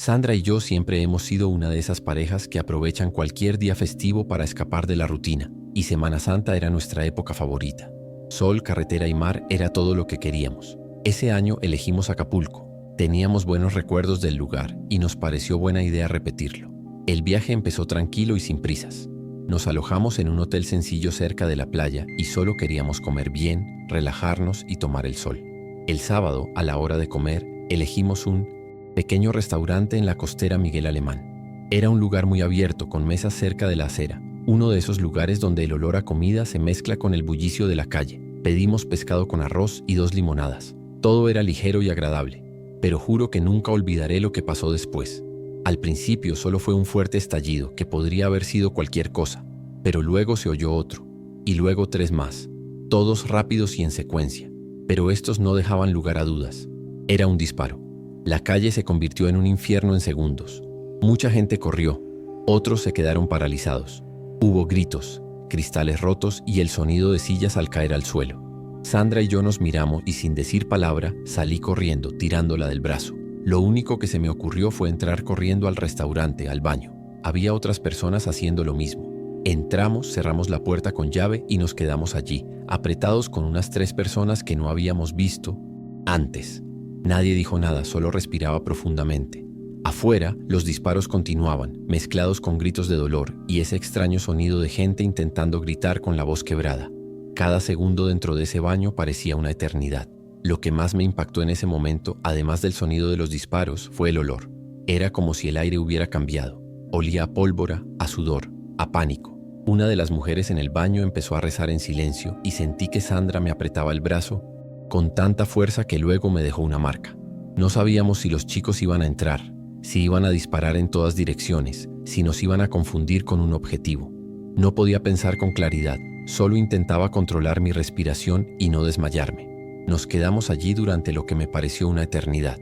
Sandra y yo siempre hemos sido una de esas parejas que aprovechan cualquier día festivo para escapar de la rutina, y Semana Santa era nuestra época favorita. Sol, carretera y mar era todo lo que queríamos. Ese año elegimos Acapulco. Teníamos buenos recuerdos del lugar y nos pareció buena idea repetirlo. El viaje empezó tranquilo y sin prisas. Nos alojamos en un hotel sencillo cerca de la playa y solo queríamos comer bien, relajarnos y tomar el sol. El sábado, a la hora de comer, elegimos un pequeño restaurante en la costera Miguel Alemán. Era un lugar muy abierto con mesas cerca de la acera, uno de esos lugares donde el olor a comida se mezcla con el bullicio de la calle. Pedimos pescado con arroz y 2 limonadas. Todo era ligero y agradable, pero juro que nunca olvidaré lo que pasó después. Al principio solo fue un fuerte estallido que podría haber sido cualquier cosa, pero luego se oyó otro, y luego 3 más, todos rápidos y en secuencia, pero estos no dejaban lugar a dudas. Era un disparo. La calle se convirtió en un infierno en segundos. Mucha gente corrió, otros se quedaron paralizados. Hubo gritos, cristales rotos y el sonido de sillas al caer al suelo. Sandra y yo nos miramos y sin decir palabra salí corriendo, tirándola del brazo. Lo único que se me ocurrió fue entrar corriendo al restaurante, al baño. Había otras personas haciendo lo mismo. Entramos, cerramos la puerta con llave y nos quedamos allí, apretados con unas 3 personas que no habíamos visto antes. Nadie dijo nada, solo respiraba profundamente. Afuera, los disparos continuaban, mezclados con gritos de dolor y ese extraño sonido de gente intentando gritar con la voz quebrada. Cada segundo dentro de ese baño parecía una eternidad. Lo que más me impactó en ese momento, además del sonido de los disparos, fue el olor. Era como si el aire hubiera cambiado. Olía a pólvora, a sudor, a pánico. Una de las mujeres en el baño empezó a rezar en silencio y sentí que Sandra me apretaba el brazo con tanta fuerza que luego me dejó una marca. No sabíamos si los chicos iban a entrar, si iban a disparar en todas direcciones, si nos iban a confundir con un objetivo. No podía pensar con claridad, solo intentaba controlar mi respiración y no desmayarme. Nos quedamos allí durante lo que me pareció una eternidad.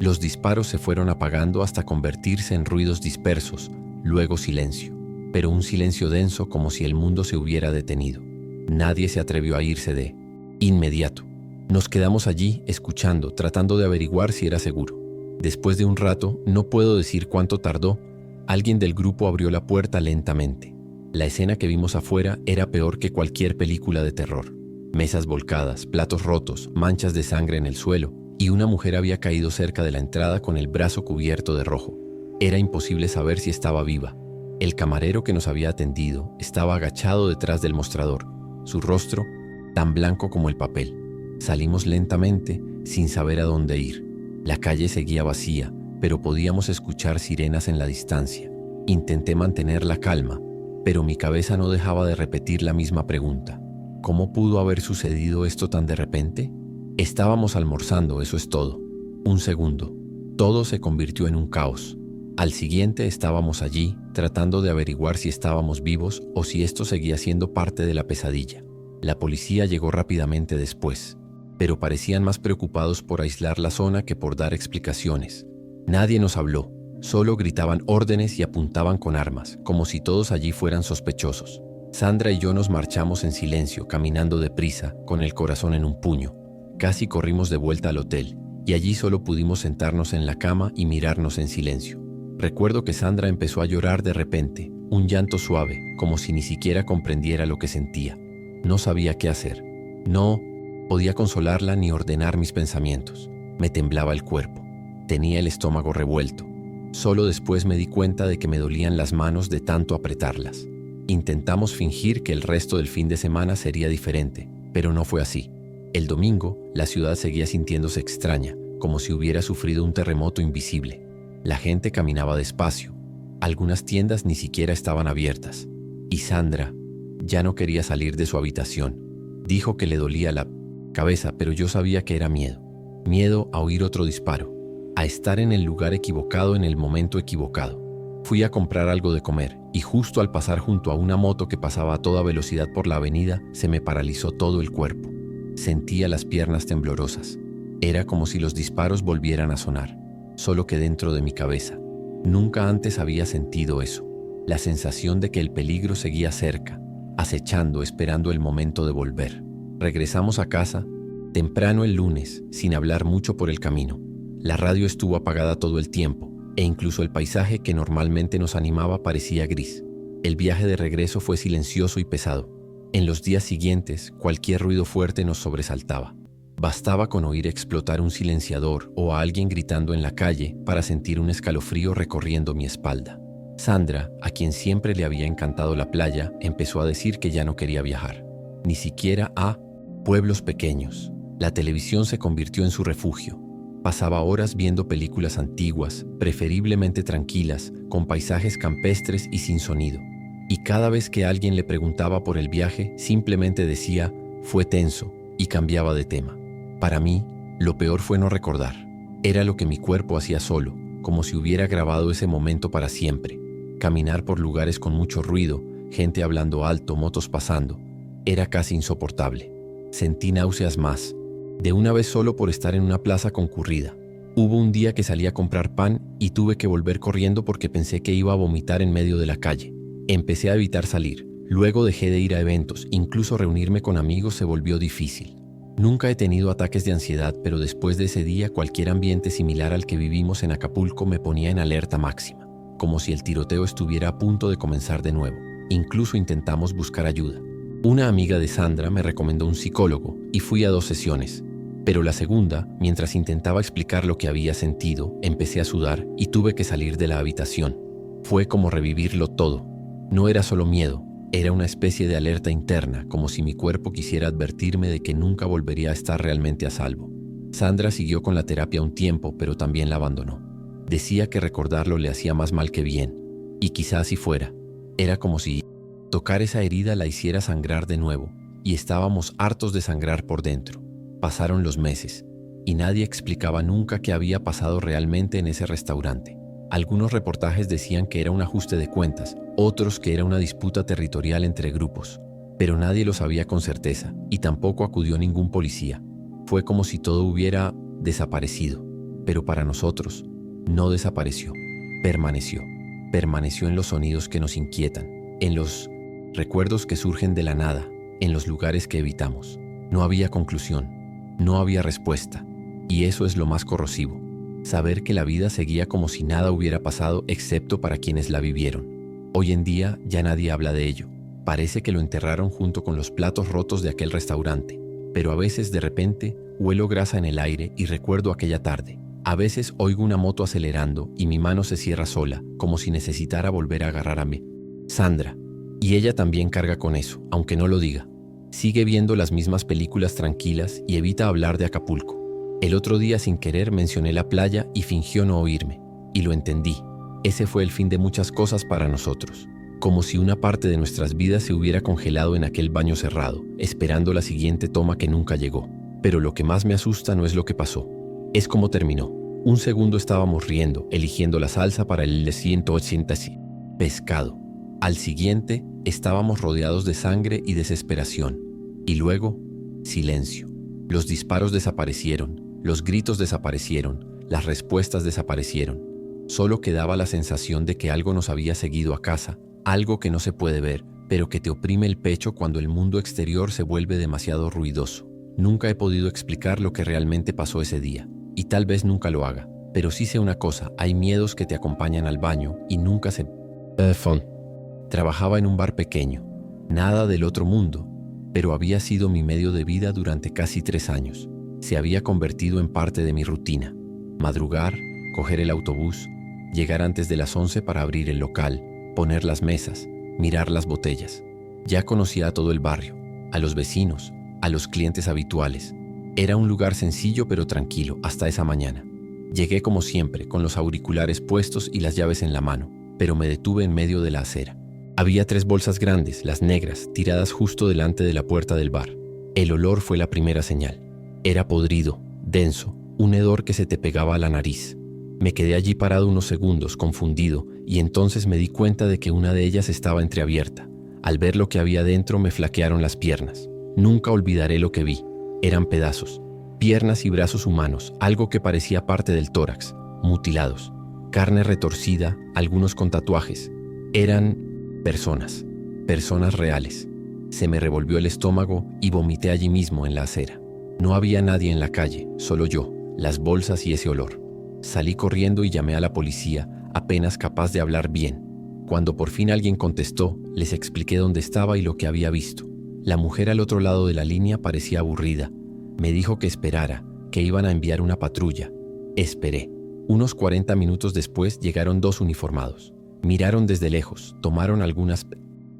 Los disparos se fueron apagando hasta convertirse en ruidos dispersos, luego silencio, pero un silencio denso como si el mundo se hubiera detenido. Nadie se atrevió a irse de inmediato. Nos quedamos allí escuchando, tratando de averiguar si era seguro. Después de un rato, no puedo decir cuánto tardó, alguien del grupo abrió la puerta lentamente. La escena que vimos afuera era peor que cualquier película de terror. Mesas volcadas, platos rotos, manchas de sangre en el suelo, y una mujer había caído cerca de la entrada con el brazo cubierto de rojo. Era imposible saber si estaba viva. El camarero que nos había atendido estaba agachado detrás del mostrador, su rostro tan blanco como el papel. Salimos lentamente, sin saber a dónde ir. La calle seguía vacía, pero podíamos escuchar sirenas en la distancia. Intenté mantener la calma, pero mi cabeza no dejaba de repetir la misma pregunta. ¿Cómo pudo haber sucedido esto tan de repente? Estábamos almorzando, eso es todo. Un segundo. Todo se convirtió en un caos. Al siguiente estábamos allí, tratando de averiguar si estábamos vivos o si esto seguía siendo parte de la pesadilla. La policía llegó rápidamente después, pero parecían más preocupados por aislar la zona que por dar explicaciones. Nadie nos habló, solo gritaban órdenes y apuntaban con armas, como si todos allí fueran sospechosos. Sandra y yo nos marchamos en silencio, caminando deprisa, con el corazón en un puño. Casi corrimos de vuelta al hotel, y allí solo pudimos sentarnos en la cama y mirarnos en silencio. Recuerdo que Sandra empezó a llorar de repente, un llanto suave, como si ni siquiera comprendiera lo que sentía. No sabía qué hacer. No podía consolarla ni ordenar mis pensamientos. Me temblaba el cuerpo. Tenía el estómago revuelto. Solo después me di cuenta de que me dolían las manos de tanto apretarlas. Intentamos fingir que el resto del fin de semana sería diferente, pero no fue así. El domingo, la ciudad seguía sintiéndose extraña, como si hubiera sufrido un terremoto invisible. La gente caminaba despacio. Algunas tiendas ni siquiera estaban abiertas. Y Sandra ya no quería salir de su habitación. Dijo que le dolía la cabeza, pero yo sabía que era miedo. Miedo a oír otro disparo, a estar en el lugar equivocado en el momento equivocado. Fui a comprar algo de comer y justo al pasar junto a una moto que pasaba a toda velocidad por la avenida, se me paralizó todo el cuerpo. Sentía las piernas temblorosas. Era como si los disparos volvieran a sonar, solo que dentro de mi cabeza. Nunca antes había sentido eso. La sensación de que el peligro seguía cerca, acechando, esperando el momento de volver. Regresamos a casa temprano el lunes, sin hablar mucho por el camino. La radio estuvo apagada todo el tiempo, e incluso el paisaje que normalmente nos animaba parecía gris. El viaje de regreso fue silencioso y pesado. En los días siguientes, cualquier ruido fuerte nos sobresaltaba. Bastaba con oír explotar un silenciador o a alguien gritando en la calle para sentir un escalofrío recorriendo mi espalda. Sandra, a quien siempre le había encantado la playa, empezó a decir que ya no quería viajar, ni siquiera a pueblos pequeños. La televisión se convirtió en su refugio. Pasaba horas viendo películas antiguas, preferiblemente tranquilas, con paisajes campestres y sin sonido. Y cada vez que alguien le preguntaba por el viaje, simplemente decía, fue tenso, y cambiaba de tema. Para mí, lo peor fue no recordar. Era lo que mi cuerpo hacía solo, como si hubiera grabado ese momento para siempre. Caminar por lugares con mucho ruido, gente hablando alto, motos pasando. Era casi insoportable. Sentí náuseas más, de una vez solo por estar en una plaza concurrida. Hubo un día que salí a comprar pan y tuve que volver corriendo porque pensé que iba a vomitar en medio de la calle. Empecé a evitar salir. Luego dejé de ir a eventos, incluso reunirme con amigos se volvió difícil. Nunca he tenido ataques de ansiedad, pero después de ese día cualquier ambiente similar al que vivimos en Acapulco me ponía en alerta máxima, como si el tiroteo estuviera a punto de comenzar de nuevo. Incluso intentamos buscar ayuda. Una amiga de Sandra me recomendó un psicólogo y fui a 2 sesiones. Pero la segunda, mientras intentaba explicar lo que había sentido, empecé a sudar y tuve que salir de la habitación. Fue como revivirlo todo. No era solo miedo, era una especie de alerta interna, como si mi cuerpo quisiera advertirme de que nunca volvería a estar realmente a salvo. Sandra siguió con la terapia un tiempo, pero también la abandonó. Decía que recordarlo le hacía más mal que bien, y quizás así fuera. Era como si tocar esa herida la hiciera sangrar de nuevo, y estábamos hartos de sangrar por dentro. Pasaron los meses, y nadie explicaba nunca qué había pasado realmente en ese restaurante. Algunos reportajes decían que era un ajuste de cuentas, otros que era una disputa territorial entre grupos, pero nadie lo sabía con certeza, y tampoco acudió ningún policía. Fue como si todo hubiera desaparecido, pero para nosotros no desapareció, permaneció. Permaneció en los sonidos que nos inquietan, en los recuerdos que surgen de la nada, en los lugares que evitamos. No había conclusión, no había respuesta, y eso es lo más corrosivo. Saber que la vida seguía como si nada hubiera pasado excepto para quienes la vivieron. Hoy en día ya nadie habla de ello. Parece que lo enterraron junto con los platos rotos de aquel restaurante. Pero a veces de repente huelo grasa en el aire y recuerdo aquella tarde. A veces oigo una moto acelerando y mi mano se cierra sola, como si necesitara volver a agarrar a mí. Sandra. Y ella también carga con eso, aunque no lo diga. Sigue viendo las mismas películas tranquilas y evita hablar de Acapulco. El otro día sin querer mencioné la playa y fingió no oírme. Y lo entendí. Ese fue el fin de muchas cosas para nosotros. Como si una parte de nuestras vidas se hubiera congelado en aquel baño cerrado, esperando la siguiente toma que nunca llegó. Pero lo que más me asusta no es lo que pasó. Es cómo terminó. Un segundo estábamos riendo, eligiendo la salsa para el 180 pescado. Al siguiente, estábamos rodeados de sangre y desesperación. Y luego, silencio. Los disparos desaparecieron. Los gritos desaparecieron, las respuestas desaparecieron. Solo quedaba la sensación de que algo nos había seguido a casa, algo que no se puede ver, pero que te oprime el pecho cuando el mundo exterior se vuelve demasiado ruidoso. Nunca he podido explicar lo que realmente pasó ese día, y tal vez nunca lo haga, pero sí sé una cosa, hay miedos que te acompañan al baño y nunca se... Trabajaba en un bar pequeño, nada del otro mundo, pero había sido mi medio de vida durante casi 3 años. Se había convertido en parte de mi rutina. Madrugar, coger el autobús, llegar antes de las 11 para abrir el local, poner las mesas, mirar las botellas. Ya conocía a todo el barrio, a los vecinos, a los clientes habituales. Era un lugar sencillo pero tranquilo hasta esa mañana. Llegué como siempre, con los auriculares puestos y las llaves en la mano, pero me detuve en medio de la acera. Había 3 bolsas grandes, las negras, tiradas justo delante de la puerta del bar. El olor fue la primera señal. Era podrido, denso, un hedor que se te pegaba a la nariz. Me quedé allí parado unos segundos, confundido, y entonces me di cuenta de que una de ellas estaba entreabierta. Al ver lo que había dentro me flaquearon las piernas. Nunca olvidaré lo que vi. Eran pedazos, piernas y brazos humanos, algo que parecía parte del tórax, mutilados. Carne retorcida, algunos con tatuajes. Eran personas, personas reales. Se me revolvió el estómago y vomité allí mismo en la acera. No había nadie en la calle, solo yo, las bolsas y ese olor. Salí corriendo y llamé a la policía, apenas capaz de hablar bien. Cuando por fin alguien contestó, les expliqué dónde estaba y lo que había visto. La mujer al otro lado de la línea parecía aburrida. Me dijo que esperara, que iban a enviar una patrulla. Esperé. Unos 40 minutos después llegaron 2 uniformados. Miraron desde lejos, tomaron algunas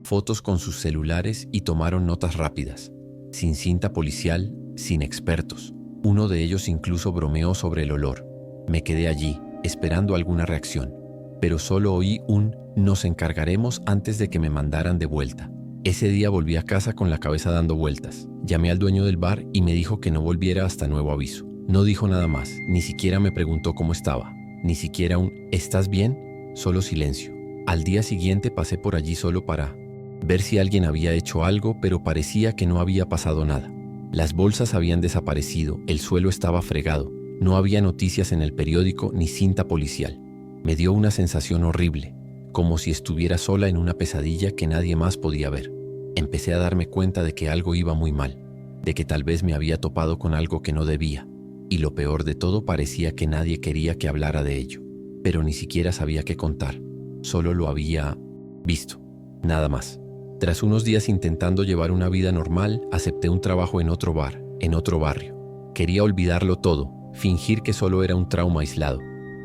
fotos con sus celulares y tomaron notas rápidas. Sin cinta policial, sin expertos. Uno de ellos incluso bromeó sobre el olor. Me quedé allí, esperando alguna reacción. Pero solo oí un «nos encargaremos» antes de que me mandaran de vuelta. Ese día volví a casa con la cabeza dando vueltas. Llamé al dueño del bar y me dijo que no volviera hasta nuevo aviso. No dijo nada más, ni siquiera me preguntó cómo estaba. Ni siquiera un «¿estás bien?», solo silencio. Al día siguiente pasé por allí solo para ver si alguien había hecho algo, pero parecía que no había pasado nada. Las bolsas habían desaparecido, el suelo estaba fregado, no había noticias en el periódico ni cinta policial. Me dio una sensación horrible, como si estuviera sola en una pesadilla que nadie más podía ver. Empecé a darme cuenta de que algo iba muy mal, de que tal vez me había topado con algo que no debía, y lo peor de todo parecía que nadie quería que hablara de ello, pero ni siquiera sabía qué contar, solo lo había visto, nada más. Tras unos días intentando llevar una vida normal, acepté un trabajo en otro bar, en otro barrio. Quería olvidarlo todo, fingir que solo era un trauma aislado.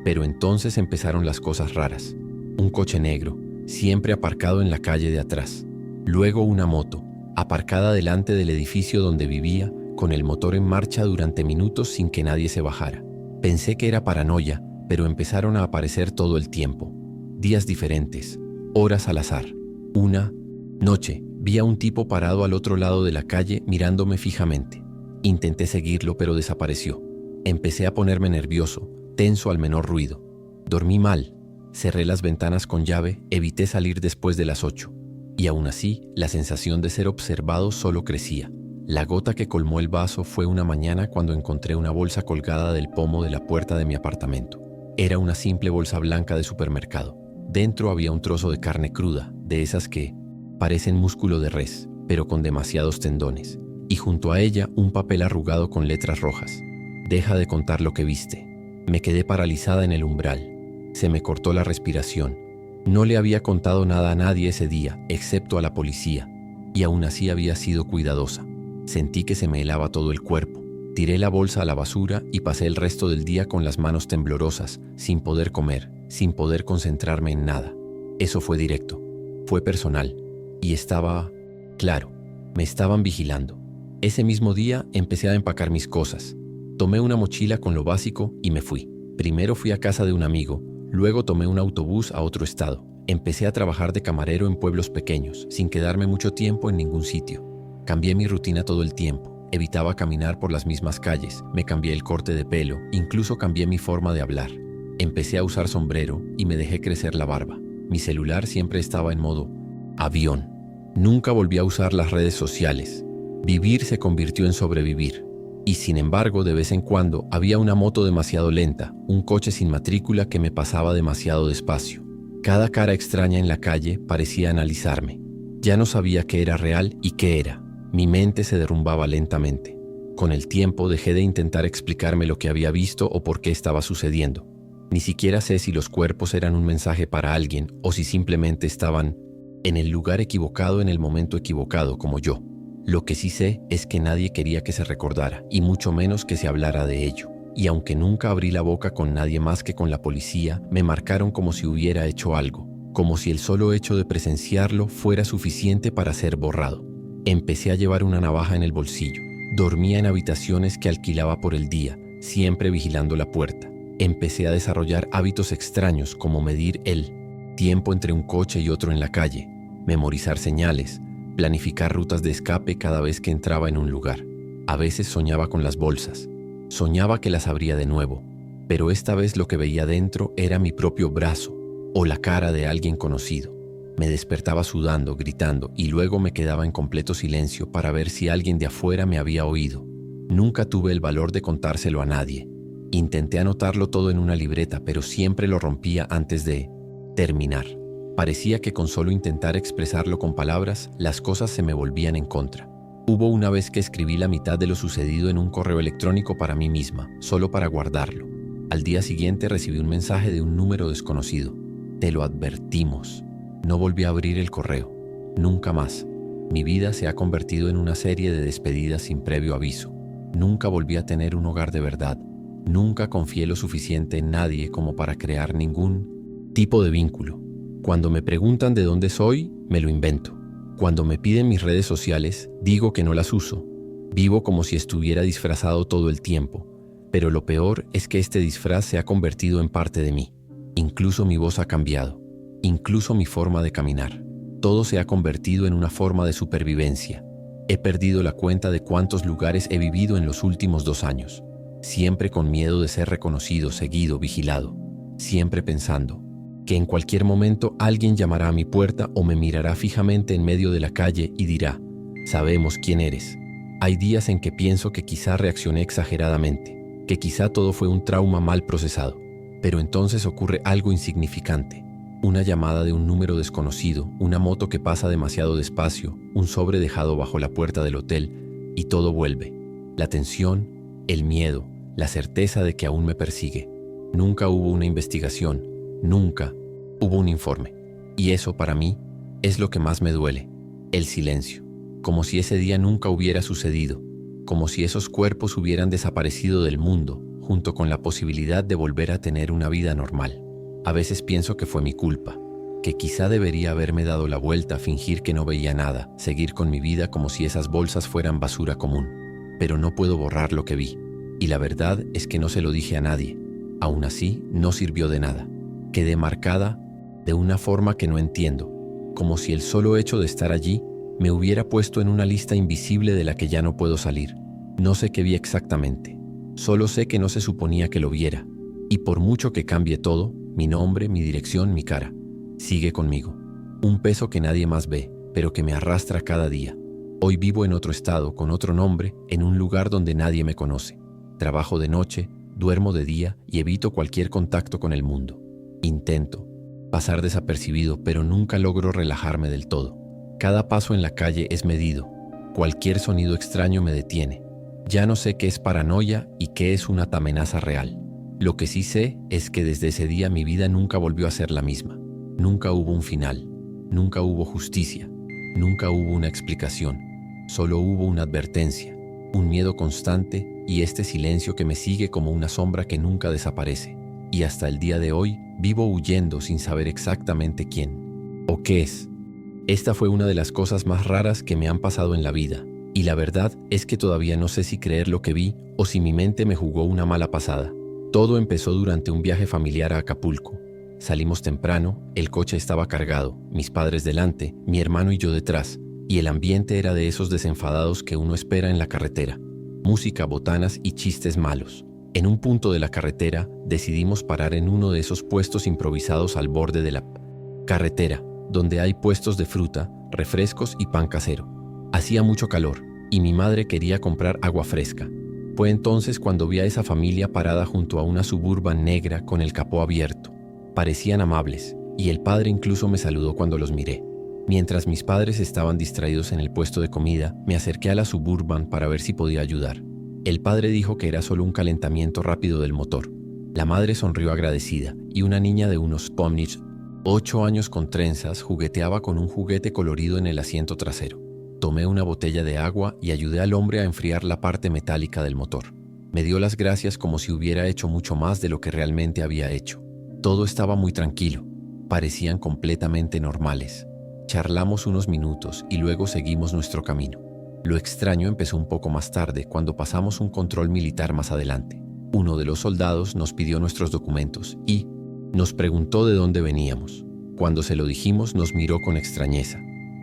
Pero entonces empezaron las cosas raras. Un coche negro, siempre aparcado en la calle de atrás. Luego una moto, aparcada delante del edificio donde vivía, con el motor en marcha durante minutos sin que nadie se bajara. Pensé que era paranoia, pero empezaron a aparecer todo el tiempo. Días diferentes, horas al azar. Una noche, vi a un tipo parado al otro lado de la calle mirándome fijamente. Intenté seguirlo, pero desapareció. Empecé a ponerme nervioso, tenso al menor ruido. Dormí mal, cerré las ventanas con llave, evité salir después de las 8. Y aún así, la sensación de ser observado solo crecía. La gota que colmó el vaso fue una mañana cuando encontré una bolsa colgada del pomo de la puerta de mi apartamento. Era una simple bolsa blanca de supermercado. Dentro había un trozo de carne cruda, de esas que parecen músculo de res, pero con demasiados tendones. Y junto a ella un papel arrugado con letras rojas. Deja de contar lo que viste. Me quedé paralizada en el umbral. Se me cortó la respiración. No le había contado nada a nadie ese día, excepto a la policía. Y aún así había sido cuidadosa. Sentí que se me helaba todo el cuerpo. Tiré la bolsa a la basura y pasé el resto del día con las manos temblorosas, sin poder comer, sin poder concentrarme en nada. Eso fue directo. Fue personal. Y estaba claro. Me estaban vigilando. Ese mismo día empecé a empacar mis cosas. Tomé una mochila con lo básico y me fui. Primero fui a casa de un amigo, luego tomé un autobús a otro estado. Empecé a trabajar de camarero en pueblos pequeños, sin quedarme mucho tiempo en ningún sitio. Cambié mi rutina todo el tiempo, evitaba caminar por las mismas calles, me cambié el corte de pelo, incluso cambié mi forma de hablar. Empecé a usar sombrero y me dejé crecer la barba. Mi celular siempre estaba en modo avión. Nunca volví a usar las redes sociales. Vivir se convirtió en sobrevivir. Y sin embargo, de vez en cuando había una moto demasiado lenta, un coche sin matrícula que me pasaba demasiado despacio. Cada cara extraña en la calle parecía analizarme. Ya no sabía qué era real y qué era. Mi mente se derrumbaba lentamente. Con el tiempo dejé de intentar explicarme lo que había visto o por qué estaba sucediendo. Ni siquiera sé si los cuerpos eran un mensaje para alguien o si simplemente estaban en el lugar equivocado en el momento equivocado como yo. Lo que sí sé es que nadie quería que se recordara, y mucho menos que se hablara de ello. Y aunque nunca abrí la boca con nadie más que con la policía, me marcaron como si hubiera hecho algo, como si el solo hecho de presenciarlo fuera suficiente para ser borrado. Empecé a llevar una navaja en el bolsillo. Dormía en habitaciones que alquilaba por el día, siempre vigilando la puerta. Empecé a desarrollar hábitos extraños como medir el tiempo entre un coche y otro en la calle, memorizar señales, planificar rutas de escape cada vez que entraba en un lugar. A veces soñaba con las bolsas. Soñaba que las abría de nuevo, pero esta vez lo que veía dentro era mi propio brazo o la cara de alguien conocido. Me despertaba sudando, gritando, y luego me quedaba en completo silencio para ver si alguien de afuera me había oído. Nunca tuve el valor de contárselo a nadie. Intenté anotarlo todo en una libreta, pero siempre lo rompía antes de terminar. Parecía que con solo intentar expresarlo con palabras, las cosas se me volvían en contra. Hubo una vez que escribí la mitad de lo sucedido en un correo electrónico para mí misma, solo para guardarlo. Al día siguiente recibí un mensaje de un número desconocido. Te lo advertimos. No volví a abrir el correo. Nunca más. Mi vida se ha convertido en una serie de despedidas sin previo aviso. Nunca volví a tener un hogar de verdad. Nunca confié lo suficiente en nadie como para crear ningún tipo de vínculo. Cuando me preguntan de dónde soy, me lo invento. Cuando me piden mis redes sociales, digo que no las uso. Vivo como si estuviera disfrazado todo el tiempo, pero lo peor es que este disfraz se ha convertido en parte de mí. Incluso mi voz ha cambiado, incluso mi forma de caminar. Todo se ha convertido en una forma de supervivencia. He perdido la cuenta de cuántos lugares he vivido en los últimos 2 años, siempre con miedo de ser reconocido, seguido, vigilado, siempre pensando que en cualquier momento alguien llamará a mi puerta o me mirará fijamente en medio de la calle y dirá, sabemos quién eres. Hay días en que pienso que quizá reaccioné exageradamente, que quizá todo fue un trauma mal procesado, pero entonces ocurre algo insignificante. Una llamada de un número desconocido, una moto que pasa demasiado despacio, un sobre dejado bajo la puerta del hotel, y todo vuelve. La tensión, el miedo, la certeza de que aún me persigue. Nunca hubo una investigación, nunca hubo un informe. Y eso para mí es lo que más me duele, el silencio. Como si ese día nunca hubiera sucedido, como si esos cuerpos hubieran desaparecido del mundo, junto con la posibilidad de volver a tener una vida normal. A veces pienso que fue mi culpa, que quizá debería haberme dado la vuelta, fingir que no veía nada, seguir con mi vida como si esas bolsas fueran basura común. Pero no puedo borrar lo que vi, y la verdad es que no se lo dije a nadie. Aún así, no sirvió de nada. Quedé marcada de una forma que no entiendo, como si el solo hecho de estar allí me hubiera puesto en una lista invisible de la que ya no puedo salir. No sé qué vi exactamente, solo sé que no se suponía que lo viera, y por mucho que cambie todo, mi nombre, mi dirección, mi cara, sigue conmigo. Un peso que nadie más ve, pero que me arrastra cada día. Hoy vivo en otro estado, con otro nombre, en un lugar donde nadie me conoce. Trabajo de noche, duermo de día y evito cualquier contacto con el mundo. Intento pasar desapercibido, pero nunca logro relajarme del todo. Cada paso en la calle es medido. Cualquier sonido extraño me detiene. Ya no sé qué es paranoia y qué es una amenaza real. Lo que sí sé es que desde ese día mi vida nunca volvió a ser la misma. Nunca hubo un final. Nunca hubo justicia. Nunca hubo una explicación. Solo hubo una advertencia, un miedo constante y este silencio que me sigue como una sombra que nunca desaparece. Y hasta el día de hoy vivo huyendo sin saber exactamente quién o qué es. Esta fue una de las cosas más raras que me han pasado en la vida, y la verdad es que todavía no sé si creer lo que vi o si mi mente me jugó una mala pasada. Todo empezó durante un viaje familiar a Acapulco. Salimos temprano, el coche estaba cargado, mis padres delante, mi hermano y yo detrás, y el ambiente era de esos desenfadados que uno espera en la carretera. Música, botanas y chistes malos. En un punto de la carretera decidimos parar en uno de esos puestos improvisados al borde de la carretera, donde hay puestos de fruta, refrescos y pan casero. Hacía mucho calor y mi madre quería comprar agua fresca. Fue entonces cuando vi a esa familia parada junto a una Suburban negra con el capó abierto. Parecían amables y el padre incluso me saludó cuando los miré. Mientras mis padres estaban distraídos en el puesto de comida, me acerqué a la Suburban para ver si podía ayudar. El padre dijo que era solo un calentamiento rápido del motor. La madre sonrió agradecida y una niña de unos 8 años con trenzas jugueteaba con un juguete colorido en el asiento trasero. Tomé una botella de agua y ayudé al hombre a enfriar la parte metálica del motor. Me dio las gracias como si hubiera hecho mucho más de lo que realmente había hecho. Todo estaba muy tranquilo. Parecían completamente normales. Charlamos unos minutos y luego seguimos nuestro camino. Lo extraño empezó un poco más tarde, cuando pasamos un control militar más adelante. Uno de los soldados nos pidió nuestros documentos y nos preguntó de dónde veníamos. Cuando se lo dijimos, nos miró con extrañeza.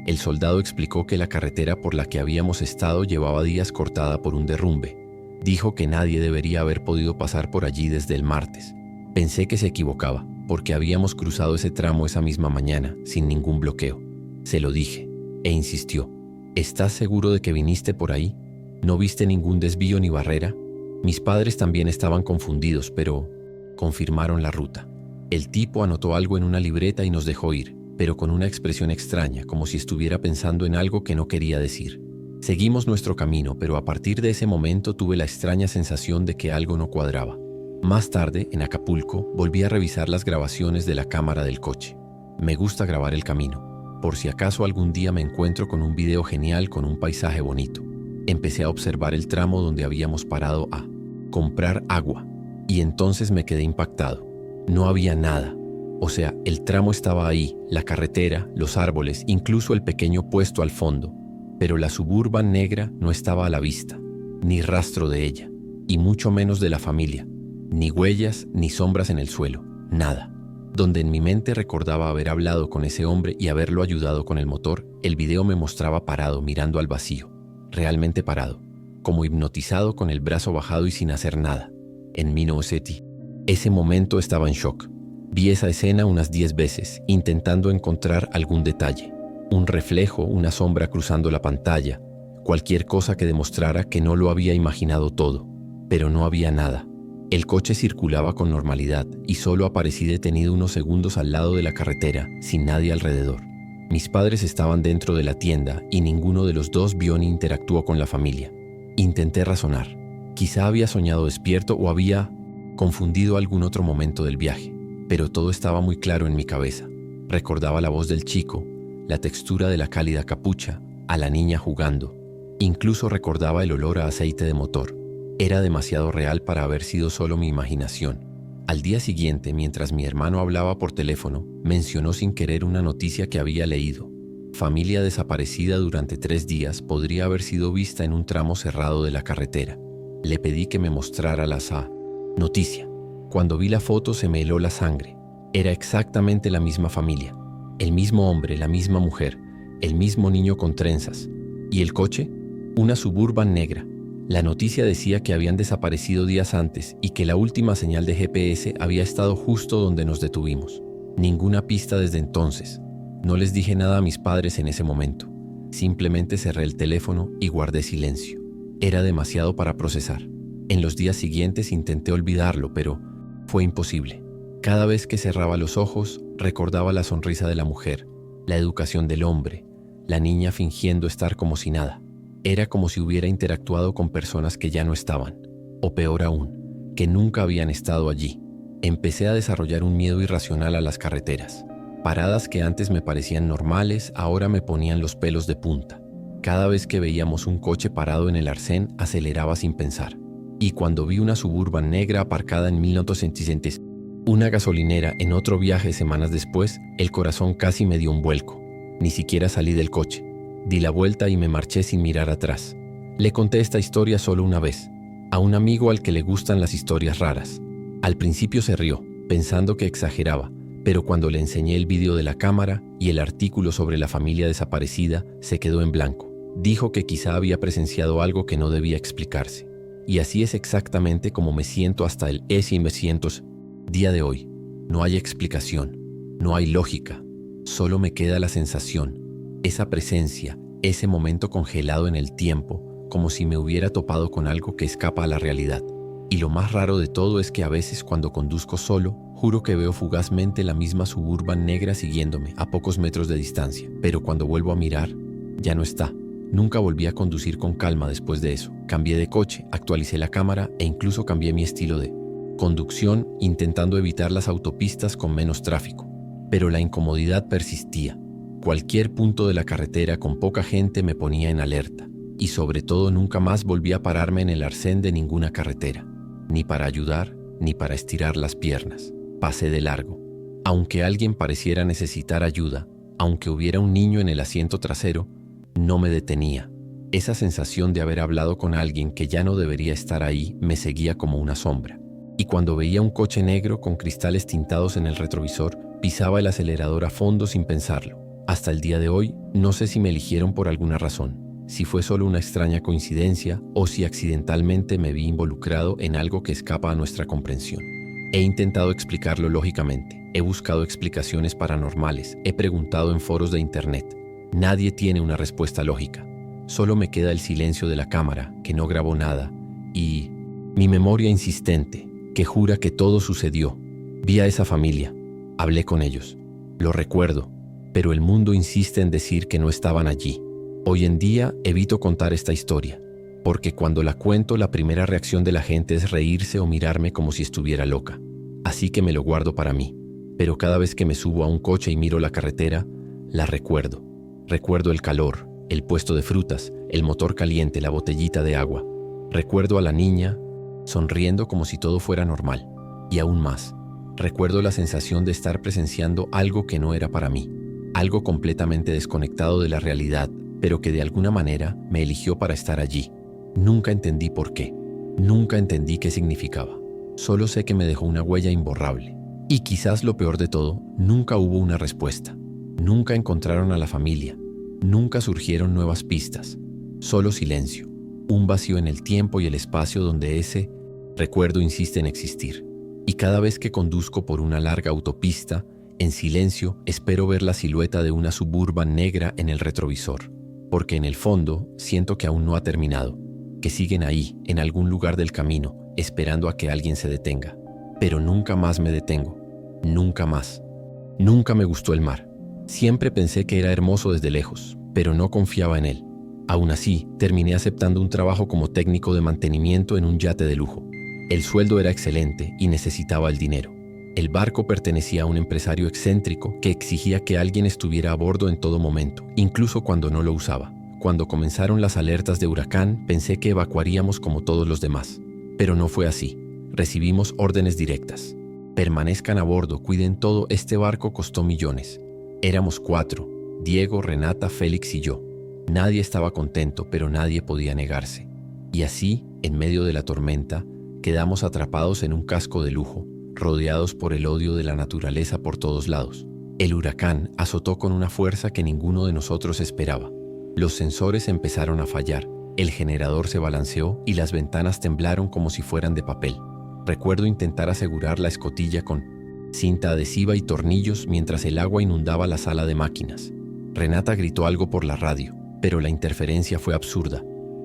El soldado explicó que la carretera por la que habíamos estado llevaba días cortada por un derrumbe. Dijo que nadie debería haber podido pasar por allí desde el martes. Pensé que se equivocaba, porque habíamos cruzado ese tramo esa misma mañana, sin ningún bloqueo. Se lo dije, e insistió. ¿Estás seguro de que viniste por ahí? ¿No viste ningún desvío ni barrera? Mis padres también estaban confundidos, pero confirmaron la ruta. El tipo anotó algo en una libreta y nos dejó ir, pero con una expresión extraña, como si estuviera pensando en algo que no quería decir. Seguimos nuestro camino, pero a partir de ese momento tuve la extraña sensación de que algo no cuadraba. Más tarde, en Acapulco, volví a revisar las grabaciones de la cámara del coche. Me gusta grabar el camino, por si acaso algún día me encuentro con un video genial con un paisaje bonito. Empecé a observar el tramo donde habíamos parado a comprar agua, y entonces me quedé impactado. No había nada. O sea, el tramo estaba ahí, la carretera, los árboles, incluso el pequeño puesto al fondo. Pero la Suburban negra no estaba a la vista, ni rastro de ella, y mucho menos de la familia. Ni huellas, ni sombras en el suelo, nada. Donde en mi mente recordaba haber hablado con ese hombre y haberlo ayudado con el motor, el video me mostraba parado mirando al vacío, realmente parado, como hipnotizado con el brazo bajado y sin hacer nada. En Minot City. Ese momento estaba en shock. Vi esa escena unas 10 veces, intentando encontrar algún detalle. Un reflejo, una sombra cruzando la pantalla, cualquier cosa que demostrara que no lo había imaginado todo. Pero no había nada. El coche circulaba con normalidad y solo aparecí detenido unos segundos al lado de la carretera, sin nadie alrededor. Mis padres estaban dentro de la tienda y ninguno de los dos vio ni interactuó con la familia. Intenté razonar. Quizá había soñado despierto o había confundido algún otro momento del viaje, pero todo estaba muy claro en mi cabeza. Recordaba la voz del chico, la textura de la cálida capucha, a la niña jugando. Incluso recordaba el olor a aceite de motor. Era demasiado real para haber sido solo mi imaginación. Al día siguiente, mientras mi hermano hablaba por teléfono, mencionó sin querer una noticia que había leído. Familia desaparecida durante 3 días podría haber sido vista en un tramo cerrado de la carretera. Le pedí que me mostrara la noticia. Cuando vi la foto se me heló la sangre. Era exactamente la misma familia. El mismo hombre, la misma mujer, el mismo niño con trenzas. ¿Y el coche? Una Suburban negra. La noticia decía que habían desaparecido días antes y que la última señal de GPS había estado justo donde nos detuvimos. Ninguna pista desde entonces. No les dije nada a mis padres en ese momento. Simplemente cerré el teléfono y guardé silencio. Era demasiado para procesar. En los días siguientes intenté olvidarlo, pero fue imposible. Cada vez que cerraba los ojos, recordaba la sonrisa de la mujer, la educación del hombre, la niña fingiendo estar como si nada. Era como si hubiera interactuado con personas que ya no estaban, o peor aún, que nunca habían estado allí. Empecé a desarrollar un miedo irracional a las carreteras. Paradas que antes me parecían normales, ahora me ponían los pelos de punta. Cada vez que veíamos un coche parado en el arcén, aceleraba sin pensar. Y cuando vi una Suburban negra aparcada en 1960, una gasolinera en otro viaje semanas después, el corazón casi me dio un vuelco. Ni siquiera salí del coche. Di la vuelta y me marché sin mirar atrás. Le conté esta historia solo una vez, a un amigo al que le gustan las historias raras. Al principio se rió, pensando que exageraba, pero cuando le enseñé el vídeo de la cámara y el artículo sobre la familia desaparecida, se quedó en blanco. Dijo que quizá había presenciado algo que no debía explicarse. Y así es exactamente como me siento hasta el día de hoy. No hay explicación, no hay lógica, solo me queda la sensación, esa presencia, ese momento congelado en el tiempo, como si me hubiera topado con algo que escapa a la realidad. Y lo más raro de todo es que a veces cuando conduzco solo, juro que veo fugazmente la misma Suburban negra siguiéndome a pocos metros de distancia, pero cuando vuelvo a mirar, ya no está. Nunca volví a conducir con calma después de eso. Cambié de coche, actualicé la cámara e incluso cambié mi estilo de conducción, intentando evitar las autopistas con menos tráfico. Pero la incomodidad persistía. Cualquier punto de la carretera con poca gente me ponía en alerta. Y sobre todo nunca más volví a pararme en el arcén de ninguna carretera. Ni para ayudar, ni para estirar las piernas. Pasé de largo. Aunque alguien pareciera necesitar ayuda, aunque hubiera un niño en el asiento trasero, no me detenía. Esa sensación de haber hablado con alguien que ya no debería estar ahí me seguía como una sombra. Y cuando veía un coche negro con cristales tintados en el retrovisor, pisaba el acelerador a fondo sin pensarlo. Hasta el día de hoy, no sé si me eligieron por alguna razón, si fue solo una extraña coincidencia o si accidentalmente me vi involucrado en algo que escapa a nuestra comprensión. He intentado explicarlo lógicamente, he buscado explicaciones paranormales, he preguntado en foros de internet. Nadie tiene una respuesta lógica. Solo me queda el silencio de la cámara, que no grabó nada, y mi memoria insistente, que jura que todo sucedió. Vi a esa familia, hablé con ellos, lo recuerdo, pero el mundo insiste en decir que no estaban allí. Hoy en día evito contar esta historia. porque cuando la cuento la primera reacción de la gente es reírse o mirarme como si estuviera loca. Así que me lo guardo para mí. Pero cada vez que me subo a un coche y miro la carretera, la recuerdo. Recuerdo el calor, el puesto de frutas, el motor caliente, la botellita de agua. Recuerdo a la niña sonriendo como si todo fuera normal. Y aún más, recuerdo la sensación de estar presenciando algo que no era para mí. Algo completamente desconectado de la realidad, pero que de alguna manera me eligió para estar allí. Nunca entendí por qué. Nunca entendí qué significaba. Solo sé que me dejó una huella imborrable. Y quizás lo peor de todo, nunca hubo una respuesta. Nunca encontraron a la familia. Nunca surgieron nuevas pistas. Solo silencio. Un vacío en el tiempo y el espacio donde ese recuerdo insiste en existir. Y cada vez que conduzco por una larga autopista, en silencio espero ver la silueta de una Suburban negra en el retrovisor. Porque en el fondo siento que aún no ha terminado. Que siguen ahí, en algún lugar del camino, esperando a que alguien se detenga. Pero nunca más me detengo. Nunca más. Nunca me gustó el mar. Siempre pensé que era hermoso desde lejos, pero no confiaba en él. Aún así, terminé aceptando un trabajo como técnico de mantenimiento en un yate de lujo. El sueldo era excelente y necesitaba el dinero. El barco pertenecía a un empresario excéntrico que exigía que alguien estuviera a bordo en todo momento, incluso cuando no lo usaba. Cuando comenzaron las alertas de huracán, pensé que evacuaríamos como todos los demás. Pero no fue así. Recibimos órdenes directas. Permanezcan a bordo, cuiden todo, este barco costó millones. Éramos 4, Diego, Renata, Félix y yo. Nadie estaba contento, pero nadie podía negarse. Y así, en medio de la tormenta, quedamos atrapados en un casco de lujo, rodeados por el odio de la naturaleza por todos lados. El huracán azotó con una fuerza que ninguno de nosotros esperaba. Los sensores empezaron a fallar, el generador se balanceó y las ventanas temblaron como si fueran de papel. Recuerdo intentar asegurar la escotilla con cinta adhesiva y tornillos mientras el agua inundaba la sala de máquinas. Renata gritó algo por la radio, pero la interferencia fue absurda.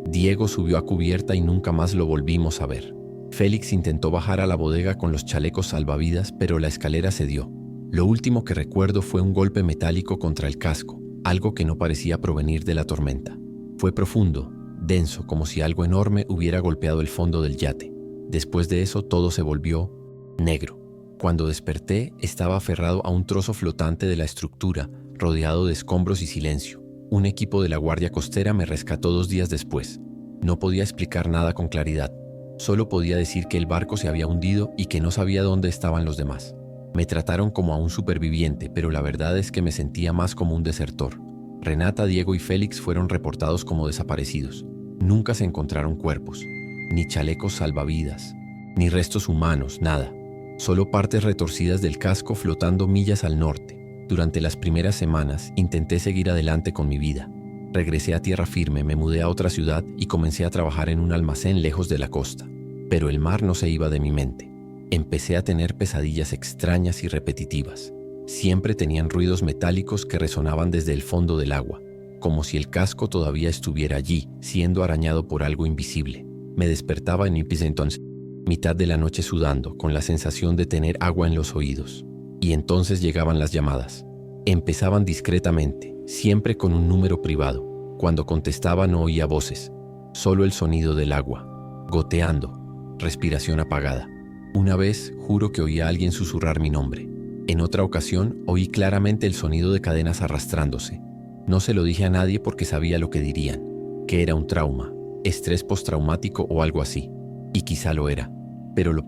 Diego subió a cubierta y nunca más lo volvimos a ver. Félix intentó bajar a la bodega con los chalecos salvavidas, pero la escalera cedió. Lo último que recuerdo fue un golpe metálico contra el casco, algo que no parecía provenir de la tormenta. Fue profundo, denso, como si algo enorme hubiera golpeado el fondo del yate. Después de eso todo se volvió negro. Cuando desperté, estaba aferrado a un trozo flotante de la estructura, rodeado de escombros y silencio. Un equipo de la Guardia Costera me rescató 2 días después. No podía explicar nada con claridad. Solo podía decir que el barco se había hundido y que no sabía dónde estaban los demás. Me trataron como a un superviviente, pero la verdad es que me sentía más como un desertor. Renata, Diego y Félix fueron reportados como desaparecidos. Nunca se encontraron cuerpos, ni chalecos salvavidas, ni restos humanos, nada. Solo partes retorcidas del casco flotando millas al norte. Durante las primeras semanas intenté seguir adelante con mi vida. Regresé a tierra firme, me mudé a otra ciudad y comencé a trabajar en un almacén lejos de la costa. Pero el mar no se iba de mi mente. Empecé a tener pesadillas extrañas y repetitivas. Siempre tenían ruidos metálicos que resonaban desde el fondo del agua, como si el casco todavía estuviera allí, siendo arañado por algo invisible. Me despertaba en entonces, mitad de la noche sudando, con la sensación de tener agua en los oídos. Y entonces llegaban las llamadas. Empezaban discretamente, siempre con un número privado. Cuando contestaba no oía voces, solo el sonido del agua, goteando, respiración apagada. Una vez juro que oí a alguien susurrar mi nombre. En otra ocasión oí claramente el sonido de cadenas arrastrándose. No se lo dije a nadie porque sabía lo que dirían, que era un trauma, estrés postraumático o algo así. Y quizá lo era. Pero lo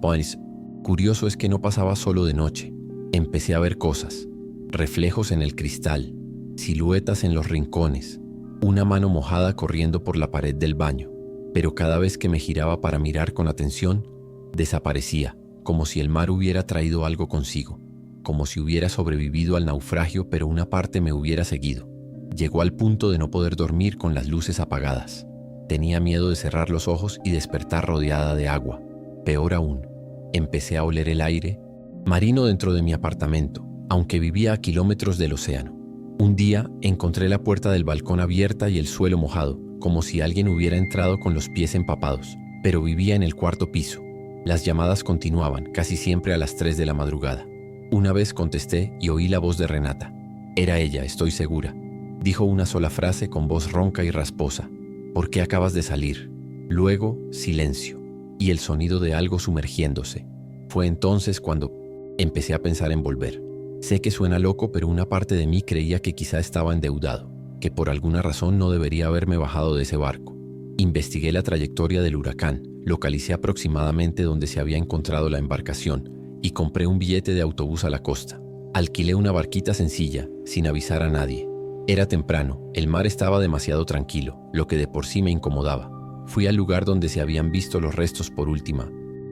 curioso es que no pasaba solo de noche. Empecé a ver cosas, reflejos en el cristal, siluetas en los rincones, una mano mojada corriendo por la pared del baño. Pero cada vez que me giraba para mirar con atención, desaparecía, como si el mar hubiera traído algo consigo, como si hubiera sobrevivido al naufragio, pero una parte me hubiera seguido. Llegó al punto de no poder dormir con las luces apagadas. Tenía miedo de cerrar los ojos y despertar rodeada de agua. Peor aún, empecé a oler el aire marino dentro de mi apartamento, aunque vivía a kilómetros del océano. Un día encontré la puerta del balcón abierta y el suelo mojado, como si alguien hubiera entrado con los pies empapados, pero vivía en el 4º piso. Las llamadas continuaban, casi siempre a las 3 de la madrugada. Una vez contesté y oí la voz de Renata. Era ella, estoy segura. Dijo una sola frase con voz ronca y rasposa. ¿Por qué acabas de salir? Luego, silencio y el sonido de algo sumergiéndose. Fue entonces cuando empecé a pensar en volver. Sé que suena loco, pero una parte de mí creía que quizá estaba endeudado, que por alguna razón no debería haberme bajado de ese barco. Investigué la trayectoria del huracán, localicé aproximadamente donde se había encontrado la embarcación y compré un billete de autobús a la costa. Alquilé una barquita sencilla, sin avisar a nadie. Era temprano, el mar estaba demasiado tranquilo, lo que de por sí me incomodaba. Fui al lugar donde se habían visto los restos por última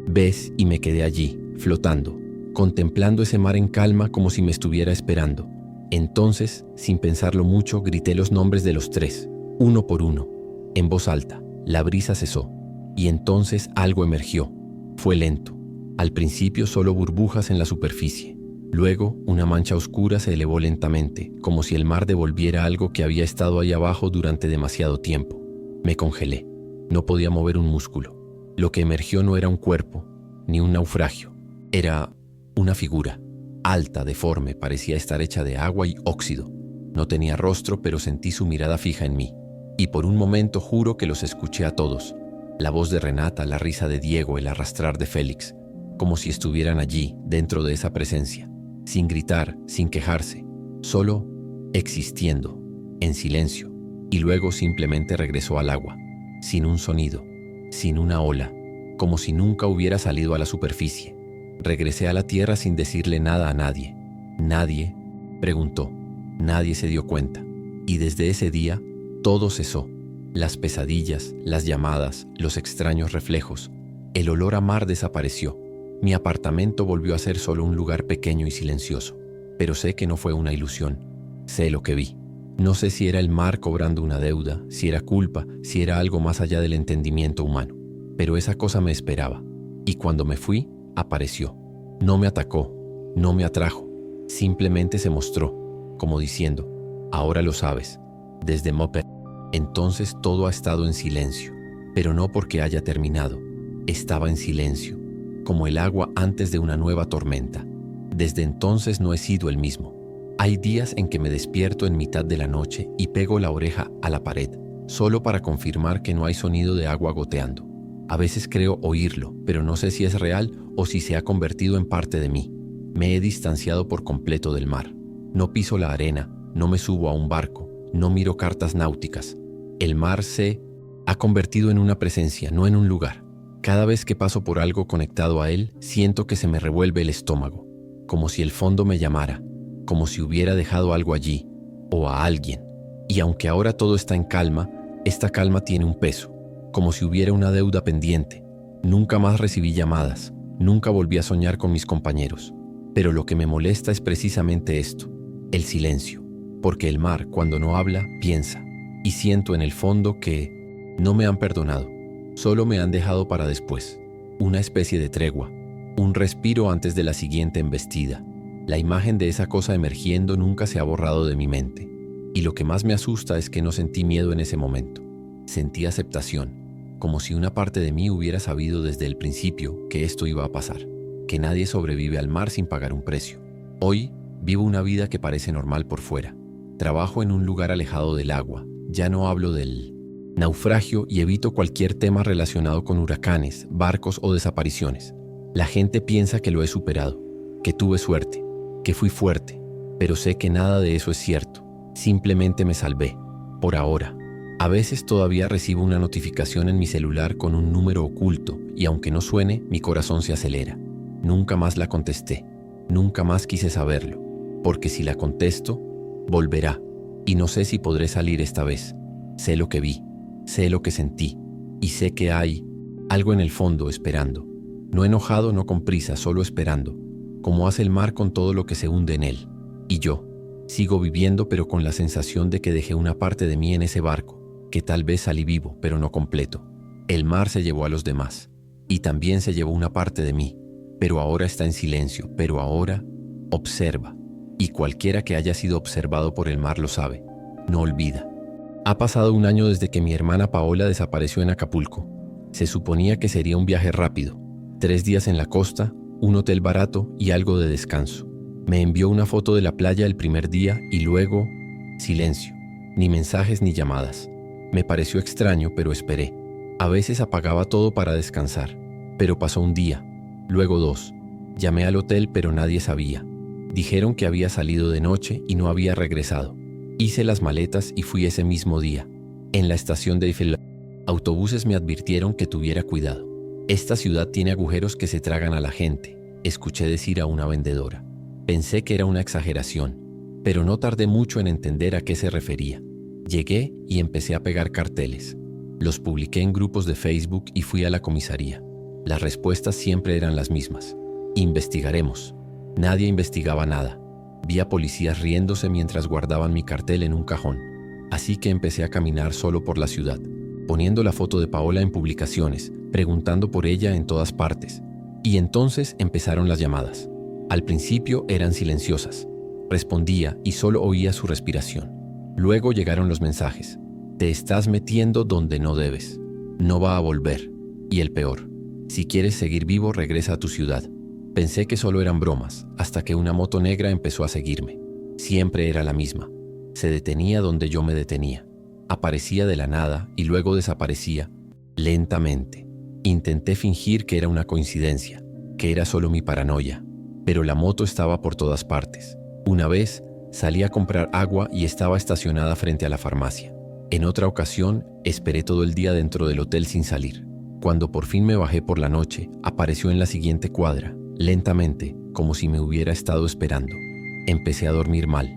vez y me quedé allí, flotando, contemplando ese mar en calma como si me estuviera esperando. Entonces, sin pensarlo mucho, grité los nombres de los tres, uno por uno, en voz alta. La brisa cesó, y entonces algo emergió. Fue lento. Al principio solo burbujas en la superficie. Luego, una mancha oscura se elevó lentamente, como si el mar devolviera algo que había estado ahí abajo durante demasiado tiempo. Me congelé. No podía mover un músculo. Lo que emergió no era un cuerpo, ni un naufragio. Era una figura. Alta, deforme, parecía estar hecha de agua y óxido. No tenía rostro, pero sentí su mirada fija en mí. Y por un momento juro que los escuché a todos. La voz de Renata, la risa de Diego, el arrastrar de Félix. Como si estuvieran allí, dentro de esa presencia. Sin gritar, sin quejarse. Solo existiendo, en silencio. Y luego simplemente regresó al agua. Sin un sonido, sin una ola. Como si nunca hubiera salido a la superficie. Regresé a la tierra sin decirle nada a nadie. Nadie preguntó. Nadie se dio cuenta. Y desde ese día, todo cesó. Las pesadillas, las llamadas, los extraños reflejos. El olor a mar desapareció. Mi apartamento volvió a ser solo un lugar pequeño y silencioso. Pero sé que no fue una ilusión. Sé lo que vi. No sé si era el mar cobrando una deuda, si era culpa, si era algo más allá del entendimiento humano. Pero esa cosa me esperaba. Y cuando me fui, apareció. No me atacó, no me atrajo. Simplemente se mostró, como diciendo, ahora lo sabes. Desde Moped. Entonces todo ha estado en silencio. Pero no porque haya terminado. Estaba en silencio, como el agua antes de una nueva tormenta. Desde entonces no he sido el mismo. Hay días en que me despierto en mitad de la noche y pego la oreja a la pared, solo para confirmar que no hay sonido de agua goteando. A veces creo oírlo, pero no sé si es real o si se ha convertido en parte de mí. Me he distanciado por completo del mar. No piso la arena, no me subo a un barco, no miro cartas náuticas. El mar se ha convertido en una presencia, no en un lugar. Cada vez que paso por algo conectado a él, siento que se me revuelve el estómago, como si el fondo me llamara, como si hubiera dejado algo allí, o a alguien. Y aunque ahora todo está en calma, esta calma tiene un peso, como si hubiera una deuda pendiente. Nunca más recibí llamadas, nunca volví a soñar con mis compañeros. Pero lo que me molesta es precisamente esto, el silencio, porque el mar, cuando no habla, piensa, y siento en el fondo que no me han perdonado, solo me han dejado para después, una especie de tregua, un respiro antes de la siguiente embestida. La imagen de esa cosa emergiendo nunca se ha borrado de mi mente, y lo que más me asusta es que no sentí miedo en ese momento. Sentí aceptación, como si una parte de mí hubiera sabido desde el principio que esto iba a pasar, que nadie sobrevive al mar sin pagar un precio. Hoy vivo una vida que parece normal por fuera. Trabajo en un lugar alejado del agua, ya no hablo del naufragio y evito cualquier tema relacionado con huracanes, barcos o desapariciones. La gente piensa que lo he superado, que tuve suerte, que fui fuerte, pero sé que nada de eso es cierto. Simplemente me salvé, por ahora. A veces todavía recibo una notificación en mi celular con un número oculto y aunque no suene, mi corazón se acelera. Nunca más la contesté, nunca más quise saberlo, porque si la contesto, volverá, y no sé si podré salir esta vez. Sé lo que vi, sé lo que sentí, y sé que hay algo en el fondo esperando. No enojado, no con prisa, solo esperando, como hace el mar con todo lo que se hunde en él. Y yo sigo viviendo, pero con la sensación de que dejé una parte de mí en ese barco, que tal vez salí vivo, pero no completo. El mar se llevó a los demás, y también se llevó una parte de mí, pero ahora está en silencio, pero ahora observa. Y cualquiera que haya sido observado por el mar lo sabe, no olvida. Ha pasado un año desde que mi hermana Paola desapareció en Acapulco. Se suponía que sería un viaje rápido, 3 días en la costa, un hotel barato y algo de descanso. Me envió una foto de la playa el primer día y luego, silencio, ni mensajes ni llamadas. Me pareció extraño, pero esperé. A veces apagaba todo para descansar, pero pasó un día, luego 2. Llamé al hotel pero nadie sabía. Dijeron que había salido de noche y no había regresado. Hice las maletas y fui ese mismo día. En la estación de Eiffel, autobuses me advirtieron que tuviera cuidado. Esta ciudad tiene agujeros que se tragan a la gente, escuché decir a una vendedora. Pensé que era una exageración, pero no tardé mucho en entender a qué se refería. Llegué y empecé a pegar carteles. Los publiqué en grupos de Facebook y fui a la comisaría. Las respuestas siempre eran las mismas. Investigaremos. Nadie investigaba nada. Vi a policías riéndose mientras guardaban mi cartel en un cajón. Así que empecé a caminar solo por la ciudad, poniendo la foto de Paola en publicaciones, preguntando por ella en todas partes. Y entonces empezaron las llamadas. Al principio eran silenciosas. Respondía y solo oía su respiración. Luego llegaron los mensajes. Te estás metiendo donde no debes. No va a volver. Y el peor. Si quieres seguir vivo, regresa a tu ciudad. Pensé que solo eran bromas, hasta que una moto negra empezó a seguirme. Siempre era la misma. Se detenía donde yo me detenía. Aparecía de la nada y luego desaparecía, lentamente. Intenté fingir que era una coincidencia, que era solo mi paranoia, pero la moto estaba por todas partes. Una vez, salí a comprar agua y estaba estacionada frente a la farmacia. En otra ocasión, esperé todo el día dentro del hotel sin salir. Cuando por fin me bajé por la noche, apareció en la siguiente cuadra, lentamente, como si me hubiera estado esperando. Empecé a dormir mal.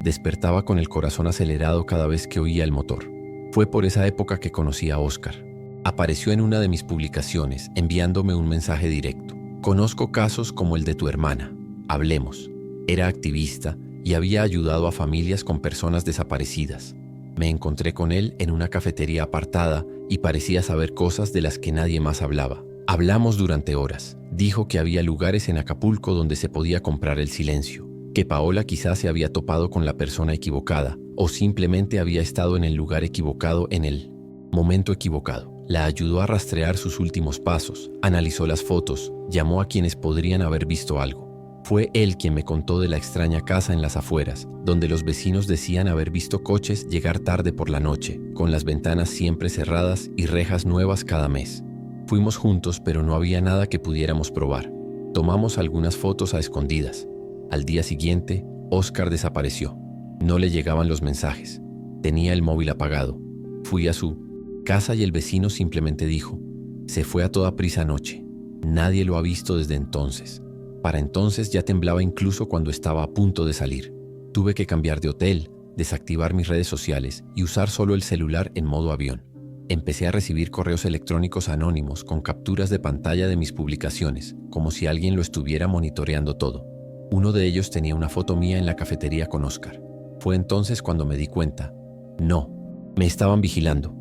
Despertaba con el corazón acelerado cada vez que oía el motor. Fue por esa época que conocí a Oscar. Apareció en una de mis publicaciones, enviándome un mensaje directo. Conozco casos como el de tu hermana. Hablemos. Era activista y había ayudado a familias con personas desaparecidas. Me encontré con él en una cafetería apartada y parecía saber cosas de las que nadie más hablaba. Hablamos durante horas. Dijo que había lugares en Acapulco donde se podía comprar el silencio, que Paola quizás se había topado con la persona equivocada o simplemente había estado en el lugar equivocado en el momento equivocado. La ayudó a rastrear sus últimos pasos, analizó las fotos, llamó a quienes podrían haber visto algo. Fue él quien me contó de la extraña casa en las afueras, donde los vecinos decían haber visto coches llegar tarde por la noche, con las ventanas siempre cerradas y rejas nuevas cada mes. Fuimos juntos, pero no había nada que pudiéramos probar. Tomamos algunas fotos a escondidas. Al día siguiente, Oscar desapareció. No le llegaban los mensajes. Tenía el móvil apagado. Fui a su casa y el vecino simplemente dijo, se fue a toda prisa anoche. Nadie lo ha visto desde entonces. Para entonces ya temblaba incluso cuando estaba a punto de salir. Tuve que cambiar de hotel, desactivar mis redes sociales y usar solo el celular en modo avión. Empecé a recibir correos electrónicos anónimos con capturas de pantalla de mis publicaciones, como si alguien lo estuviera monitoreando todo. Uno de ellos tenía una foto mía en la cafetería con Oscar. Fue entonces cuando me di cuenta. No, me estaban vigilando.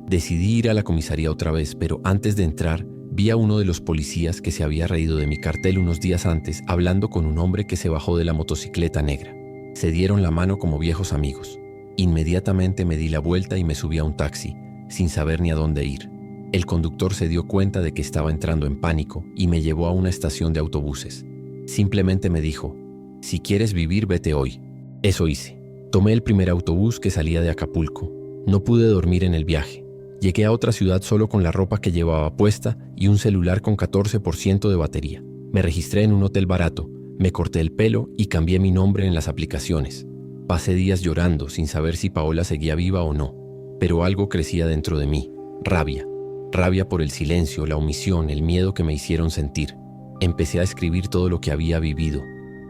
Decidí ir a la comisaría otra vez, pero antes de entrar, vi a uno de los policías que se había reído de mi cartel unos días antes hablando con un hombre que se bajó de la motocicleta negra. Se dieron la mano como viejos amigos. Inmediatamente me di la vuelta y me subí a un taxi, sin saber ni a dónde ir. El conductor se dio cuenta de que estaba entrando en pánico y me llevó a una estación de autobuses. Simplemente me dijo, si quieres vivir, vete hoy. Eso hice. Tomé el primer autobús que salía de Acapulco. No pude dormir en el viaje. Llegué a otra ciudad solo con la ropa que llevaba puesta y un celular con 14% de batería. Me registré en un hotel barato, me corté el pelo y cambié mi nombre en las aplicaciones. Pasé días llorando sin saber si Paola seguía viva o no, pero algo crecía dentro de mí, rabia. Rabia por el silencio, la omisión, el miedo que me hicieron sentir. Empecé a escribir todo lo que había vivido.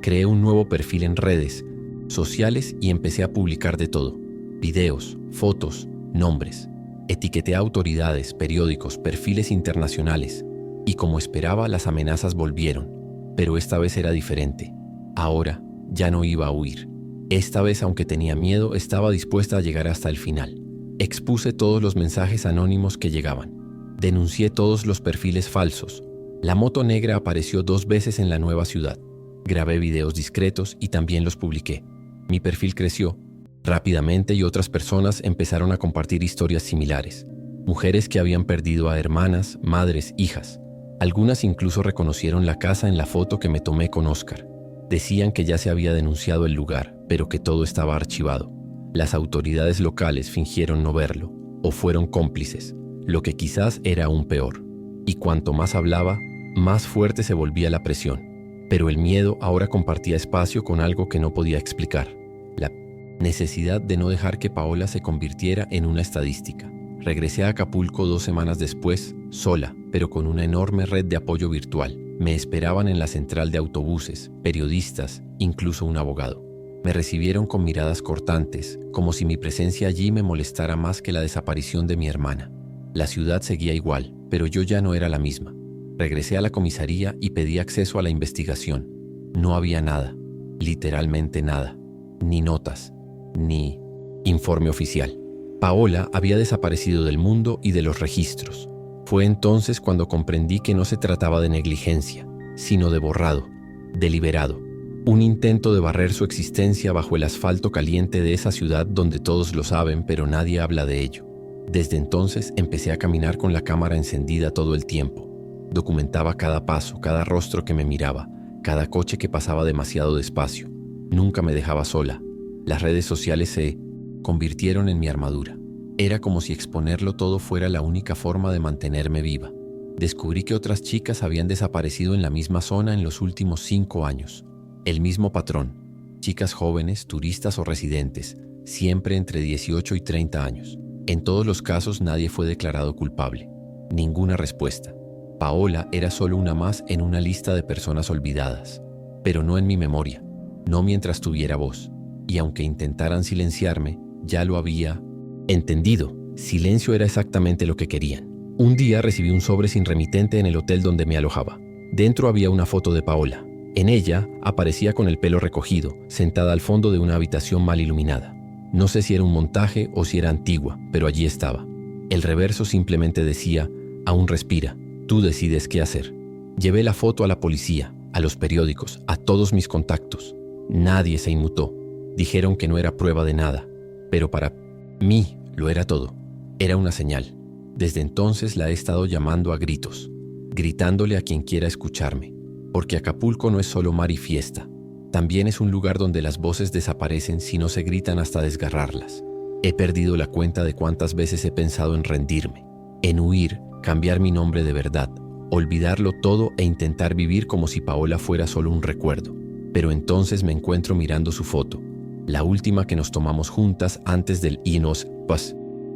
Creé un nuevo perfil en redes sociales y empecé a publicar de todo. Videos, fotos, nombres. Etiqueté a autoridades, periódicos, perfiles internacionales. Y como esperaba, las amenazas volvieron. Pero esta vez era diferente. Ahora ya no iba a huir. Esta vez, aunque tenía miedo, estaba dispuesta a llegar hasta el final. Expuse todos los mensajes anónimos que llegaban. Denuncié todos los perfiles falsos. La moto negra apareció 2 veces en la nueva ciudad. Grabé videos discretos y también los publiqué. Mi perfil creció rápidamente y otras personas empezaron a compartir historias similares. Mujeres que habían perdido a hermanas, madres, hijas. Algunas incluso reconocieron la casa en la foto que me tomé con Oscar. Decían que ya se había denunciado el lugar, pero que todo estaba archivado. Las autoridades locales fingieron no verlo. o fueron cómplices, lo que quizás era aún peor. Y cuanto más hablaba, más fuerte se volvía la presión. Pero el miedo ahora compartía espacio con algo que no podía explicar: la necesidad de no dejar que Paola se convirtiera en una estadística. Regresé a Acapulco 2 semanas después, sola, pero con una enorme red de apoyo virtual. Me esperaban en la central de autobuses, periodistas, incluso un abogado. Me recibieron con miradas cortantes, como si mi presencia allí me molestara más que la desaparición de mi hermana. La ciudad seguía igual, pero yo ya no era la misma. Regresé a la comisaría y pedí acceso a la investigación. No había nada, literalmente nada, ni notas, ni informe oficial. Paola había desaparecido del mundo y de los registros. Fue entonces cuando comprendí que no se trataba de negligencia, sino de borrado, deliberado. Un intento de barrer su existencia bajo el asfalto caliente de esa ciudad donde todos lo saben, pero nadie habla de ello. Desde entonces empecé a caminar con la cámara encendida todo el tiempo. Documentaba cada paso, cada rostro que me miraba, cada coche que pasaba demasiado despacio. Nunca me dejaba sola. Las redes sociales se convirtieron en mi armadura. Era como si exponerlo todo fuera la única forma de mantenerme viva. Descubrí que otras chicas habían desaparecido en la misma zona en los últimos 5 años. El mismo patrón: chicas jóvenes, turistas o residentes, siempre entre 18 y 30 años. En todos los casos nadie fue declarado culpable. Ninguna respuesta. Paola era solo una más en una lista de personas olvidadas, pero no en mi memoria, no mientras tuviera voz. Y aunque intentaran silenciarme, ya lo había entendido. Silencio era exactamente lo que querían. Un día recibí un sobre sin remitente en el hotel donde me alojaba. Dentro había una foto de Paola. En ella aparecía con el pelo recogido, sentada al fondo de una habitación mal iluminada. No sé si era un montaje o si era antigua, pero allí estaba. El reverso simplemente decía: aún respira, tú decides qué hacer. Llevé la foto a la policía, a los periódicos, a todos mis contactos. Nadie se inmutó. Dijeron que no era prueba de nada, pero para mí lo era todo. Era una señal. Desde entonces la he estado llamando a gritos, gritándole a quien quiera escucharme. Porque Acapulco no es solo mar y fiesta. También es un lugar donde las voces desaparecen si no se gritan hasta desgarrarlas. He perdido la cuenta de cuántas veces he pensado en rendirme, en huir, cambiar mi nombre de verdad, olvidarlo todo e intentar vivir como si Paola fuera solo un recuerdo. Pero entonces me encuentro mirando su foto, la última que nos tomamos juntas antes del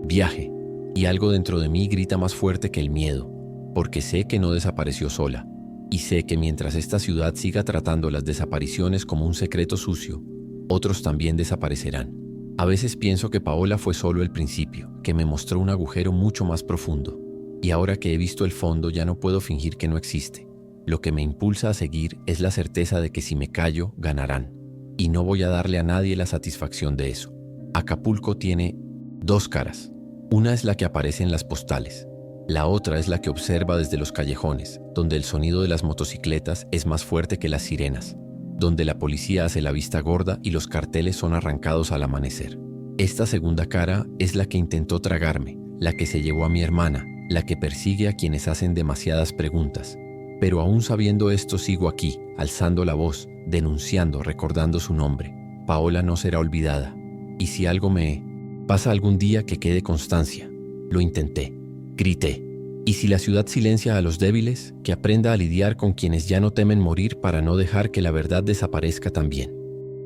viaje, y algo dentro de mí grita más fuerte que el miedo, porque sé que no desapareció sola. Y sé que mientras esta ciudad siga tratando las desapariciones como un secreto sucio, otros también desaparecerán. A veces pienso que Paola fue solo el principio, que me mostró un agujero mucho más profundo. Y ahora que he visto el fondo ya no puedo fingir que no existe. Lo que me impulsa a seguir es la certeza de que si me callo, ganarán. Y no voy a darle a nadie la satisfacción de eso. Acapulco tiene 2 caras. Una es la que aparece en las postales. La otra es la que observa desde los callejones, donde el sonido de las motocicletas es más fuerte que las sirenas, donde la policía hace la vista gorda y los carteles son arrancados al amanecer. Esta segunda cara es la que intentó tragarme, la que se llevó a mi hermana, la que persigue a quienes hacen demasiadas preguntas. Pero aún sabiendo esto sigo aquí, alzando la voz, denunciando, recordando su nombre. Paola no será olvidada. Y si algo me pasa algún día, que quede constancia. Lo intenté. Grité. Y si la ciudad silencia a los débiles, que aprenda a lidiar con quienes ya no temen morir para no dejar que la verdad desaparezca también.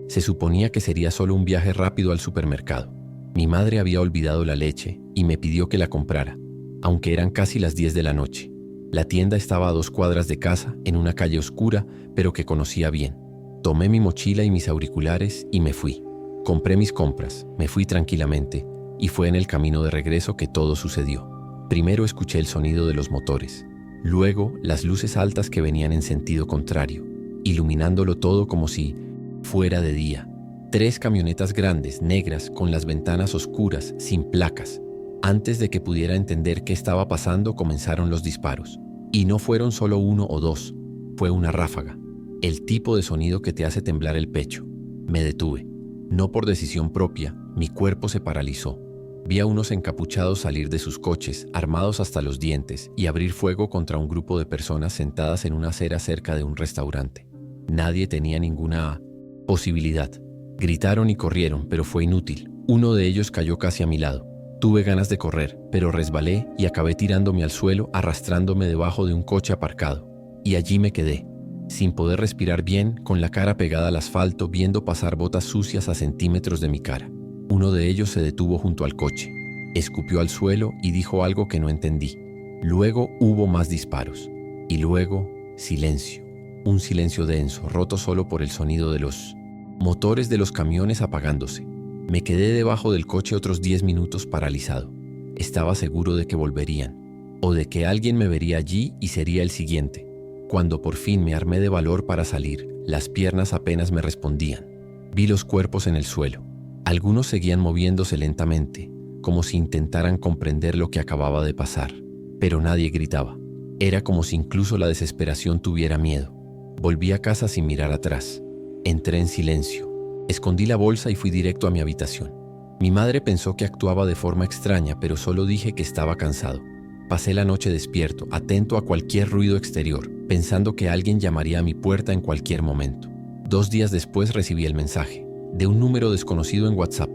Se suponía que sería solo un viaje rápido al supermercado. Mi madre había olvidado la leche y me pidió que la comprara, aunque eran casi las 10 de la noche. La tienda estaba a 2 cuadras de casa, en una calle oscura, pero que conocía bien. Tomé mi mochila y mis auriculares y me fui. Compré mis compras, me fui tranquilamente, y fue en el camino de regreso que todo sucedió. Primero escuché el sonido de los motores, luego las luces altas que venían en sentido contrario, iluminándolo todo como si fuera de día. 3 camionetas grandes, negras, con las ventanas oscuras, sin placas. Antes de que pudiera entender qué estaba pasando, comenzaron los disparos. Y no fueron solo 1 o 2, fue una ráfaga. El tipo de sonido que te hace temblar el pecho. Me detuve. No por decisión propia, mi cuerpo se paralizó. Vi a unos encapuchados salir de sus coches, armados hasta los dientes, y abrir fuego contra un grupo de personas sentadas en una acera cerca de un restaurante. Nadie tenía ninguna posibilidad. Gritaron y corrieron, pero fue inútil. Uno de ellos cayó casi a mi lado. Tuve ganas de correr, pero resbalé y acabé tirándome al suelo, arrastrándome debajo de un coche aparcado. Y allí me quedé, sin poder respirar bien, con la cara pegada al asfalto, viendo pasar botas sucias a centímetros de mi cara. Uno de ellos se detuvo junto al coche, escupió al suelo y dijo algo que no entendí. Luego hubo más disparos. Y luego, silencio. Un silencio denso, roto solo por el sonido de los motores de los camiones apagándose. Me quedé debajo del coche otros 10 minutos paralizado. Estaba seguro de que volverían, o de que alguien me vería allí y sería el siguiente. Cuando por fin me armé de valor para salir, las piernas apenas me respondían. Vi los cuerpos en el suelo. Algunos seguían moviéndose lentamente, como si intentaran comprender lo que acababa de pasar. Pero nadie gritaba. Era como si incluso la desesperación tuviera miedo. Volví a casa sin mirar atrás. Entré en silencio. Escondí la bolsa y fui directo a mi habitación. Mi madre pensó que actuaba de forma extraña, pero solo dije que estaba cansado. Pasé la noche despierto, atento a cualquier ruido exterior, pensando que alguien llamaría a mi puerta en cualquier momento. 2 días después recibí el mensaje, de un número desconocido en WhatsApp.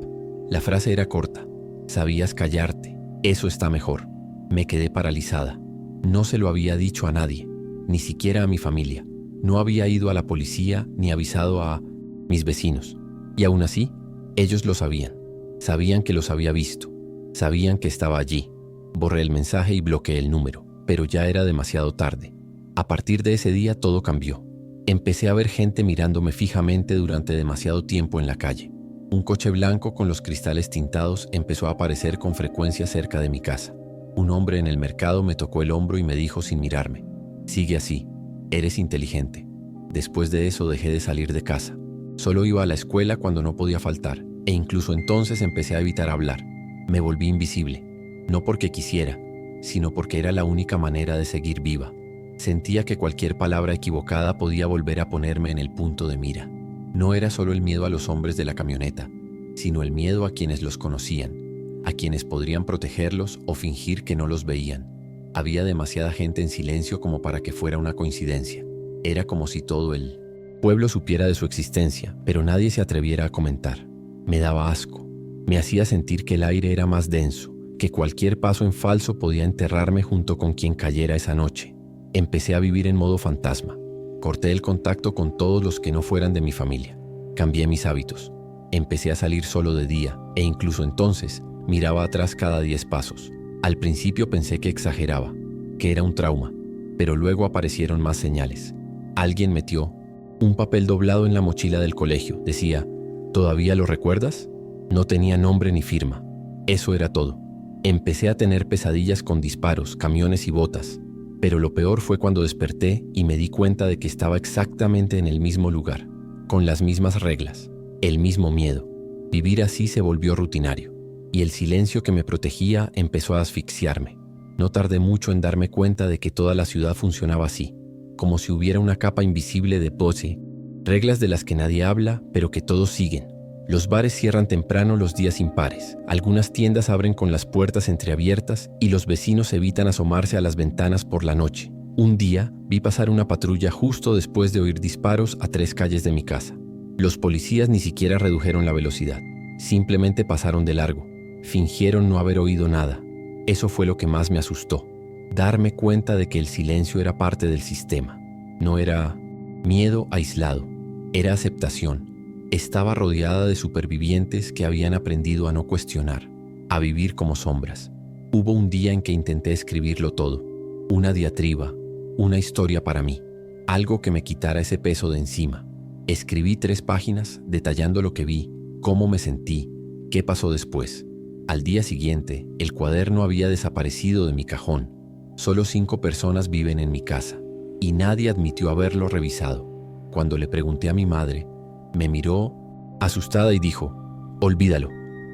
La frase era corta: sabías callarte, eso está mejor. Me quedé paralizada. No se lo había dicho a nadie, ni siquiera a mi familia. No había ido a la policía ni avisado a mis vecinos. Y aún así, ellos lo sabían. Sabían que los había visto. Sabían que estaba allí. Borré el mensaje y bloqueé el número, pero ya era demasiado tarde. A partir de ese día todo cambió. Empecé a ver gente mirándome fijamente durante demasiado tiempo en la calle. Un coche blanco con los cristales tintados empezó a aparecer con frecuencia cerca de mi casa. Un hombre en el mercado me tocó el hombro y me dijo sin mirarme: sigue así, eres inteligente. Después de eso dejé de salir de casa. Solo iba a la escuela cuando no podía faltar, e incluso entonces empecé a evitar hablar. Me volví invisible. No porque quisiera, sino porque era la única manera de seguir viva. Sentía que cualquier palabra equivocada podía volver a ponerme en el punto de mira. No era solo el miedo a los hombres de la camioneta, sino el miedo a quienes los conocían, a quienes podrían protegerlos o fingir que no los veían. Había demasiada gente en silencio como para que fuera una coincidencia. Era como si todo el pueblo supiera de su existencia, pero nadie se atreviera a comentar. Me daba asco. Me hacía sentir que el aire era más denso, que cualquier paso en falso podía enterrarme junto con quien cayera esa noche. Empecé a vivir en modo fantasma. Corté el contacto con todos los que no fueran de mi familia. Cambié mis hábitos. Empecé a salir solo de día, e incluso entonces miraba atrás cada 10 pasos. Al principio pensé que exageraba, que era un trauma, pero luego aparecieron más señales. Alguien metió un papel doblado en la mochila del colegio. Decía: ¿todavía lo recuerdas? No tenía nombre ni firma. Eso era todo. Empecé a tener pesadillas con disparos, camiones y botas, pero lo peor fue cuando desperté y me di cuenta de que estaba exactamente en el mismo lugar, con las mismas reglas, el mismo miedo. Vivir así se volvió rutinario, y el silencio que me protegía empezó a asfixiarme. No tardé mucho en darme cuenta de que toda la ciudad funcionaba así, como si hubiera una capa invisible de pose, reglas de las que nadie habla, pero que todos siguen. Los bares cierran temprano los días impares, algunas tiendas abren con las puertas entreabiertas y los vecinos evitan asomarse a las ventanas por la noche. Un día vi pasar una patrulla justo después de oír disparos a 3 calles de mi casa. Los policías ni siquiera redujeron la velocidad, simplemente pasaron de largo, fingieron no haber oído nada. Eso fue lo que más me asustó, darme cuenta de que el silencio era parte del sistema. No era miedo aislado, era aceptación. Estaba rodeada de supervivientes que habían aprendido a no cuestionar, a vivir como sombras. Hubo un día en que intenté escribirlo todo, una diatriba, una historia para mí, algo que me quitara ese peso de encima. Escribí 3 páginas detallando lo que vi, cómo me sentí, qué pasó después. Al día siguiente, el cuaderno había desaparecido de mi cajón. Solo 5 personas viven en mi casa, y nadie admitió haberlo revisado. Cuando le pregunté a mi madre, me miró asustada y dijo: olvídalo.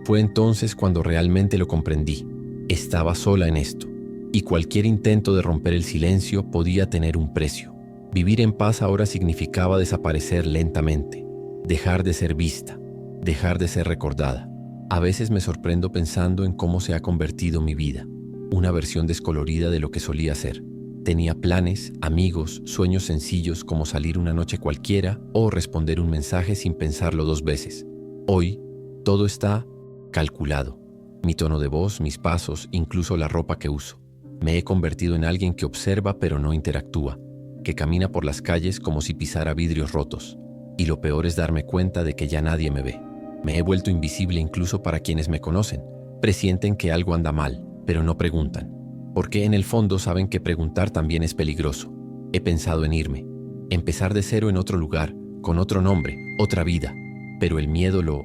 Fue entonces cuando realmente lo comprendí. Estaba sola en esto, y cualquier intento de romper el silencio podía tener un precio. Vivir en paz ahora significaba desaparecer lentamente, dejar de ser vista, dejar de ser recordada. A veces me sorprendo pensando en cómo se ha convertido mi vida, una versión descolorida de lo que solía ser. Tenía planes, amigos, sueños sencillos como salir una noche cualquiera o responder un mensaje sin pensarlo 2 veces. Hoy, todo está calculado. mi tono de voz, mis pasos, incluso la ropa que uso. Me he convertido en alguien que observa pero no interactúa, que camina por las calles como si pisara vidrios rotos. Y lo peor es darme cuenta de que ya nadie me ve. Me he vuelto invisible incluso para quienes me conocen. Presienten que algo anda mal, pero no preguntan. Porque en el fondo saben que preguntar también es peligroso. He pensado en irme, empezar de cero en otro lugar, con otro nombre, otra vida. Pero el miedo lo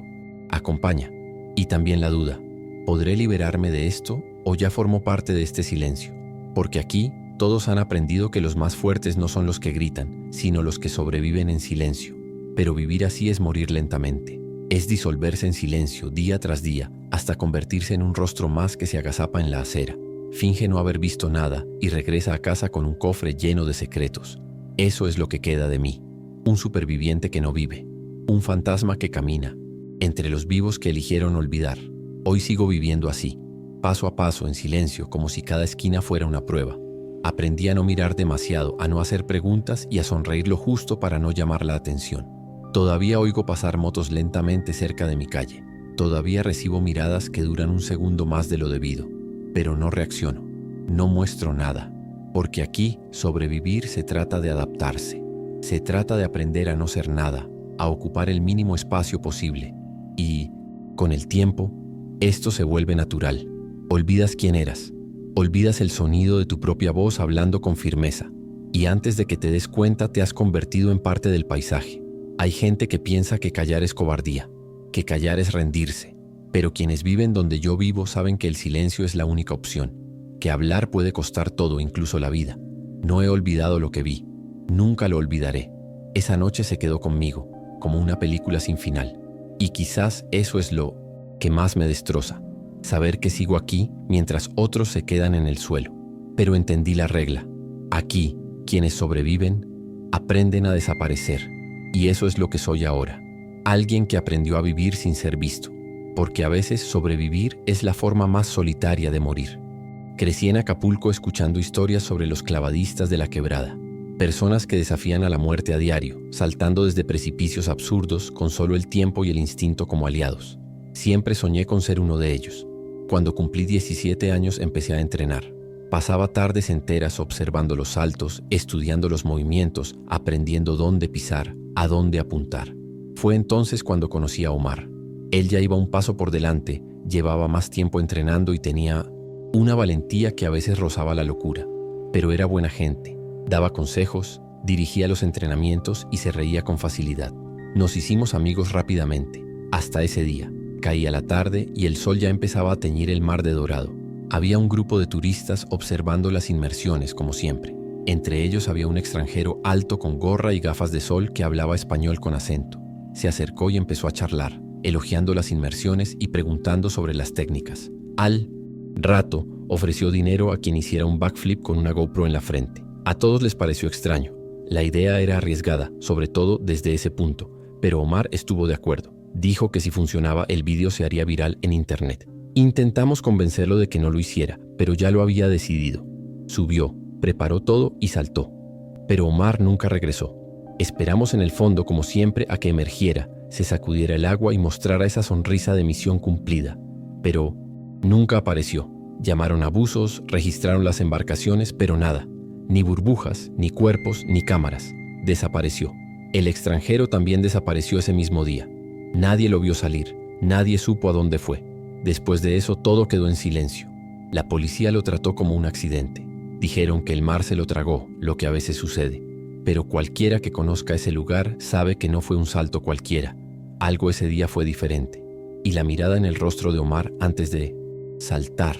acompaña. Y también la duda. ¿Podré liberarme de esto o ya formo parte de este silencio? Porque aquí todos han aprendido que los más fuertes no son los que gritan, sino los que sobreviven en silencio. Pero vivir así es morir lentamente. Es disolverse en silencio día tras día hasta convertirse en un rostro más que se agazapa en la acera. Finge no haber visto nada y regresa a casa con un cofre lleno de secretos. Eso es lo que queda de mí. Un superviviente que no vive. Un fantasma que camina entre los vivos que eligieron olvidar. Hoy sigo viviendo así, paso a paso, en silencio, como si cada esquina fuera una prueba. Aprendí a no mirar demasiado, a no hacer preguntas y a sonreír lo justo para no llamar la atención. Todavía oigo pasar motos lentamente cerca de mi calle. Todavía recibo miradas que duran un segundo más de lo debido. Pero no reacciono, no muestro nada. Porque aquí, sobrevivir se trata de adaptarse. Se trata de aprender a no ser nada, a ocupar el mínimo espacio posible. Y, con el tiempo, esto se vuelve natural. Olvidas quién eras. Olvidas el sonido de tu propia voz hablando con firmeza. Y antes de que te des cuenta, te has convertido en parte del paisaje. Hay gente que piensa que callar es cobardía, que callar es rendirse. Pero quienes viven donde yo vivo saben que el silencio es la única opción, que hablar puede costar todo, incluso la vida. No he olvidado lo que vi. Nunca lo olvidaré. Esa noche se quedó conmigo, como una película sin final. Y quizás eso es lo que más me destroza. Saber que sigo aquí mientras otros se quedan en el suelo. Pero entendí la regla. Aquí, quienes sobreviven, aprenden a desaparecer. Y eso es lo que soy ahora. Alguien que aprendió a vivir sin ser visto. Porque a veces sobrevivir es la forma más solitaria de morir. Crecí en Acapulco escuchando historias sobre los clavadistas de la quebrada. Personas que desafían a la muerte a diario, saltando desde precipicios absurdos con solo el tiempo y el instinto como aliados. Siempre soñé con ser uno de ellos. Cuando cumplí 17 años empecé a entrenar. Pasaba tardes enteras observando los saltos, estudiando los movimientos, aprendiendo dónde pisar, a dónde apuntar. Fue entonces cuando conocí a Omar. Él ya iba un paso por delante, llevaba más tiempo entrenando y tenía una valentía que a veces rozaba la locura. Pero era buena gente, daba consejos, dirigía los entrenamientos y se reía con facilidad. Nos hicimos amigos rápidamente, hasta ese día. Caía la tarde y el sol ya empezaba a teñir el mar de dorado. Había un grupo de turistas observando las inmersiones, como siempre. Entre ellos había un extranjero alto con gorra y gafas de sol que hablaba español con acento. Se acercó y empezó a charlar, elogiando las inmersiones y preguntando sobre las técnicas. Al rato, ofreció dinero a quien hiciera un backflip con una GoPro en la frente. A todos les pareció extraño. La idea era arriesgada, sobre todo desde ese punto, pero Omar estuvo de acuerdo. Dijo que si funcionaba, el vídeo se haría viral en internet. Intentamos convencerlo de que no lo hiciera, pero ya lo había decidido. Subió, preparó todo y saltó. Pero Omar nunca regresó. Esperamos en el fondo, como siempre, a que emergiera, se sacudiera el agua y mostrara esa sonrisa de misión cumplida. Pero nunca apareció. Llamaron a buzos, registraron las embarcaciones, pero nada. Ni burbujas, ni cuerpos, ni cámaras. Desapareció. El extranjero también desapareció ese mismo día. Nadie lo vio salir, nadie supo a dónde fue. Después de eso todo quedó en silencio. La policía lo trató como un accidente. Dijeron que el mar se lo tragó, lo que a veces sucede. Pero cualquiera que conozca ese lugar sabe que no fue un salto cualquiera. Algo ese día fue diferente. Y la mirada en el rostro de Omar antes de saltar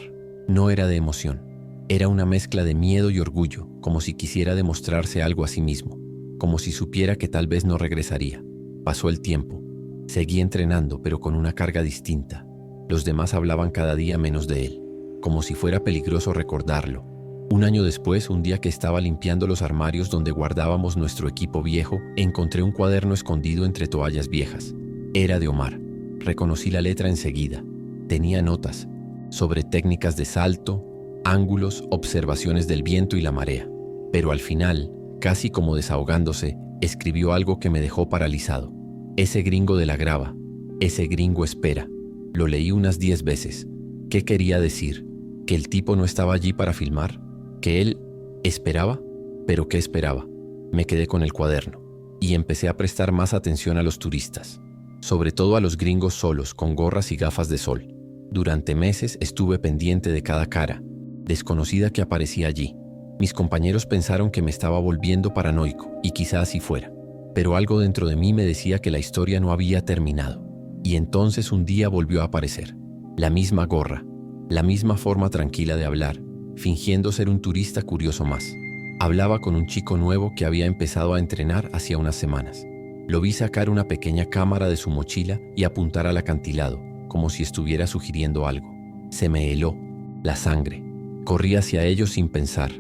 no era de emoción. Era una mezcla de miedo y orgullo, como si quisiera demostrarse algo a sí mismo. Como si supiera que tal vez no regresaría. Pasó el tiempo. Seguí entrenando, pero con una carga distinta. Los demás hablaban cada día menos de él, como si fuera peligroso recordarlo. Un año después, un día que estaba limpiando los armarios donde guardábamos nuestro equipo viejo, encontré un cuaderno escondido entre toallas viejas. Era de Omar. Reconocí la letra enseguida. Tenía notas sobre técnicas de salto, ángulos, observaciones del viento y la marea. Pero al final, casi como desahogándose, escribió algo que me dejó paralizado. Ese gringo de la grava, ese gringo espera. Lo leí unas 10 veces. ¿Qué quería decir? ¿Que el tipo no estaba allí para filmar? ¿Que él esperaba? ¿Pero qué esperaba? Me quedé con el cuaderno y empecé a prestar más atención a los turistas, sobre todo a los gringos solos, con gorras y gafas de sol. Durante meses estuve pendiente de cada cara desconocida que aparecía allí. Mis compañeros pensaron que me estaba volviendo paranoico, y quizá así fuera. Pero algo dentro de mí me decía que la historia no había terminado. Y entonces un día volvió a aparecer. La misma gorra, la misma forma tranquila de hablar, fingiendo ser un turista curioso más. Hablaba con un chico nuevo que había empezado a entrenar hacía unas semanas. Lo vi sacar una pequeña cámara de su mochila y apuntar al acantilado, como si estuviera sugiriendo algo. Se me heló la sangre. Corrí hacia ellos sin pensar.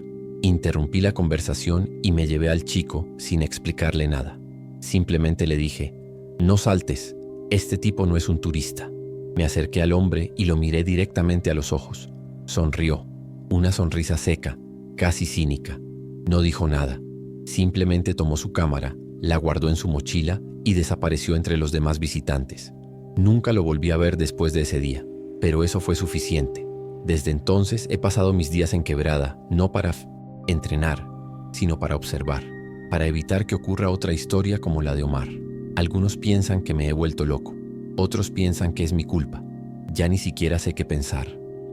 Interrumpí la conversación y me llevé al chico sin explicarle nada. Simplemente le dije: «No saltes, este tipo no es un turista». Me acerqué al hombre y lo miré directamente a los ojos. Sonrió, una sonrisa seca, casi cínica. No dijo nada. Simplemente tomó su cámara, la guardó en su mochila y desapareció entre los demás visitantes. Nunca lo volví a ver después de ese día, pero eso fue suficiente. Desde entonces he pasado mis días en Quebrada, no para entrenar, sino para observar, para evitar que ocurra otra historia como la de Omar. Algunos piensan que me he vuelto loco, otros piensan que es mi culpa. Ya ni siquiera sé qué pensar.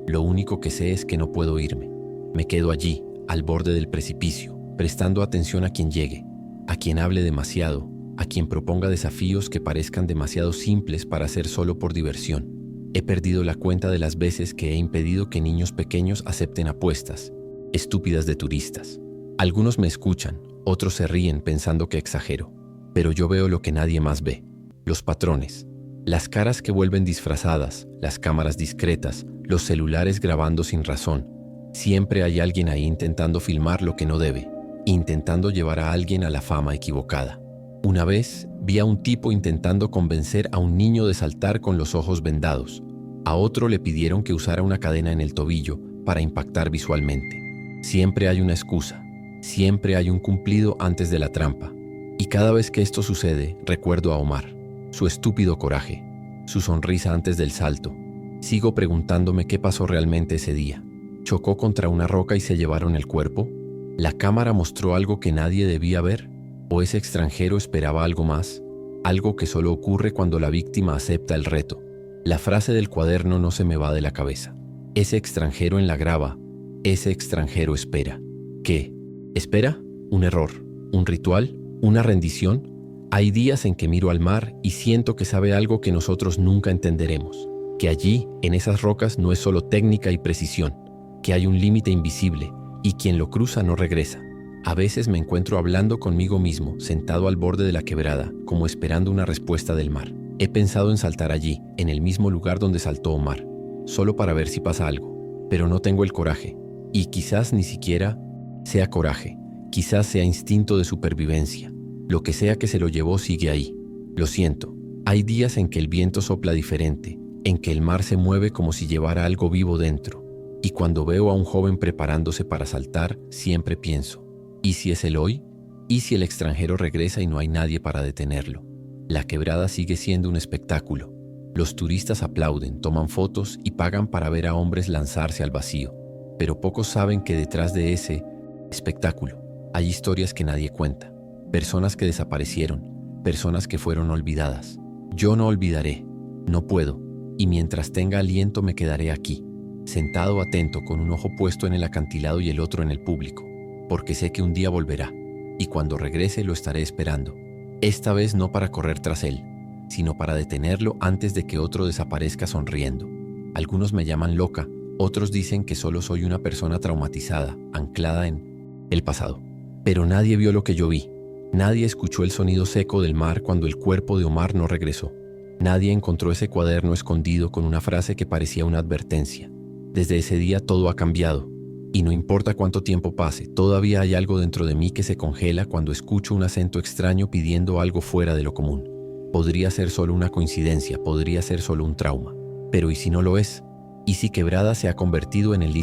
Lo único que sé es que no puedo irme. Me quedo allí, al borde del precipicio, prestando atención a quien llegue, a quien hable demasiado, a quien proponga desafíos que parezcan demasiado simples para hacer solo por diversión. He perdido la cuenta de las veces que he impedido que niños pequeños acepten apuestas estúpidas de turistas. Algunos me escuchan, otros se ríen pensando que exagero, pero yo veo lo que nadie más ve: los patrones, las caras que vuelven disfrazadas, las cámaras discretas, los celulares grabando sin razón. Siempre hay alguien ahí intentando filmar lo que no debe, intentando llevar a alguien a la fama equivocada. Una vez vi a un tipo intentando convencer a un niño de saltar con los ojos vendados. A otro le pidieron que usara una cadena en el tobillo para impactar visualmente. Siempre hay una excusa, siempre hay un cumplido antes de la trampa. Y cada vez que esto sucede, recuerdo a Omar, su estúpido coraje, su sonrisa antes del salto. Sigo preguntándome qué pasó realmente ese día. ¿Chocó contra una roca y se llevaron el cuerpo? ¿La cámara mostró algo que nadie debía ver? ¿O ese extranjero esperaba algo más? Algo que solo ocurre cuando la víctima acepta el reto. La frase del cuaderno no se me va de la cabeza. Ese extranjero en la grava, ese extranjero espera. ¿Qué? ¿Espera? ¿Un error? ¿Un ritual? ¿Una rendición? Hay días en que miro al mar y siento que sabe algo que nosotros nunca entenderemos. Que allí, en esas rocas, no es solo técnica y precisión. Que hay un límite invisible y quien lo cruza no regresa. A veces me encuentro hablando conmigo mismo, sentado al borde de la quebrada, como esperando una respuesta del mar. He pensado en saltar allí, en el mismo lugar donde saltó Omar, solo para ver si pasa algo. Pero no tengo el coraje. Y quizás ni siquiera sea coraje. Quizás sea instinto de supervivencia. Lo que sea que se lo llevó sigue ahí. Lo siento. Hay días en que el viento sopla diferente, en que el mar se mueve como si llevara algo vivo dentro. Y cuando veo a un joven preparándose para saltar, siempre pienso: ¿y si es el hoy? ¿Y si el extranjero regresa y no hay nadie para detenerlo? La quebrada sigue siendo un espectáculo. Los turistas aplauden, toman fotos y pagan para ver a hombres lanzarse al vacío. Pero pocos saben que detrás de ese espectáculo hay historias que nadie cuenta. Personas que desaparecieron, personas que fueron olvidadas. Yo no olvidaré, no puedo, y mientras tenga aliento me quedaré aquí, sentado atento con un ojo puesto en el acantilado y el otro en el público, porque sé que un día volverá, y cuando regrese lo estaré esperando. Esta vez no para correr tras él, sino para detenerlo antes de que otro desaparezca sonriendo. Algunos me llaman loca, otros dicen que solo soy una persona traumatizada, anclada en el pasado. Pero nadie vio lo que yo vi. Nadie escuchó el sonido seco del mar cuando el cuerpo de Omar no regresó. Nadie encontró ese cuaderno escondido con una frase que parecía una advertencia. Desde ese día todo ha cambiado. Y no importa cuánto tiempo pase, todavía hay algo dentro de mí que se congela cuando escucho un acento extraño pidiendo algo fuera de lo común. Podría ser solo una coincidencia, podría ser solo un trauma. Pero ¿y si no lo es? ¿Y si Quebrada se ha convertido en el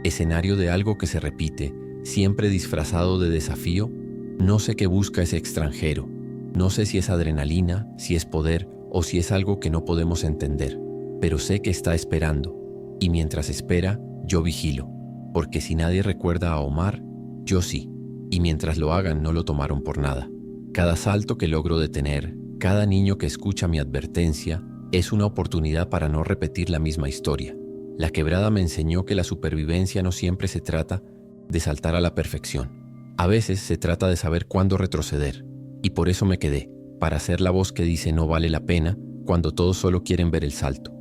escenario de algo que se repite, siempre disfrazado de desafío? No sé qué busca ese extranjero. No sé si es adrenalina, si es poder o si es algo que no podemos entender. Pero sé que está esperando. Y mientras espera, yo vigilo, porque si nadie recuerda a Omar, yo sí, y mientras lo hagan no lo tomaron por nada. Cada salto que logro detener, cada niño que escucha mi advertencia, es una oportunidad para no repetir la misma historia. La quebrada me enseñó que la supervivencia no siempre se trata de saltar a la perfección. A veces se trata de saber cuándo retroceder, y por eso me quedé, para ser la voz que dice no vale la pena cuando todos solo quieren ver el salto.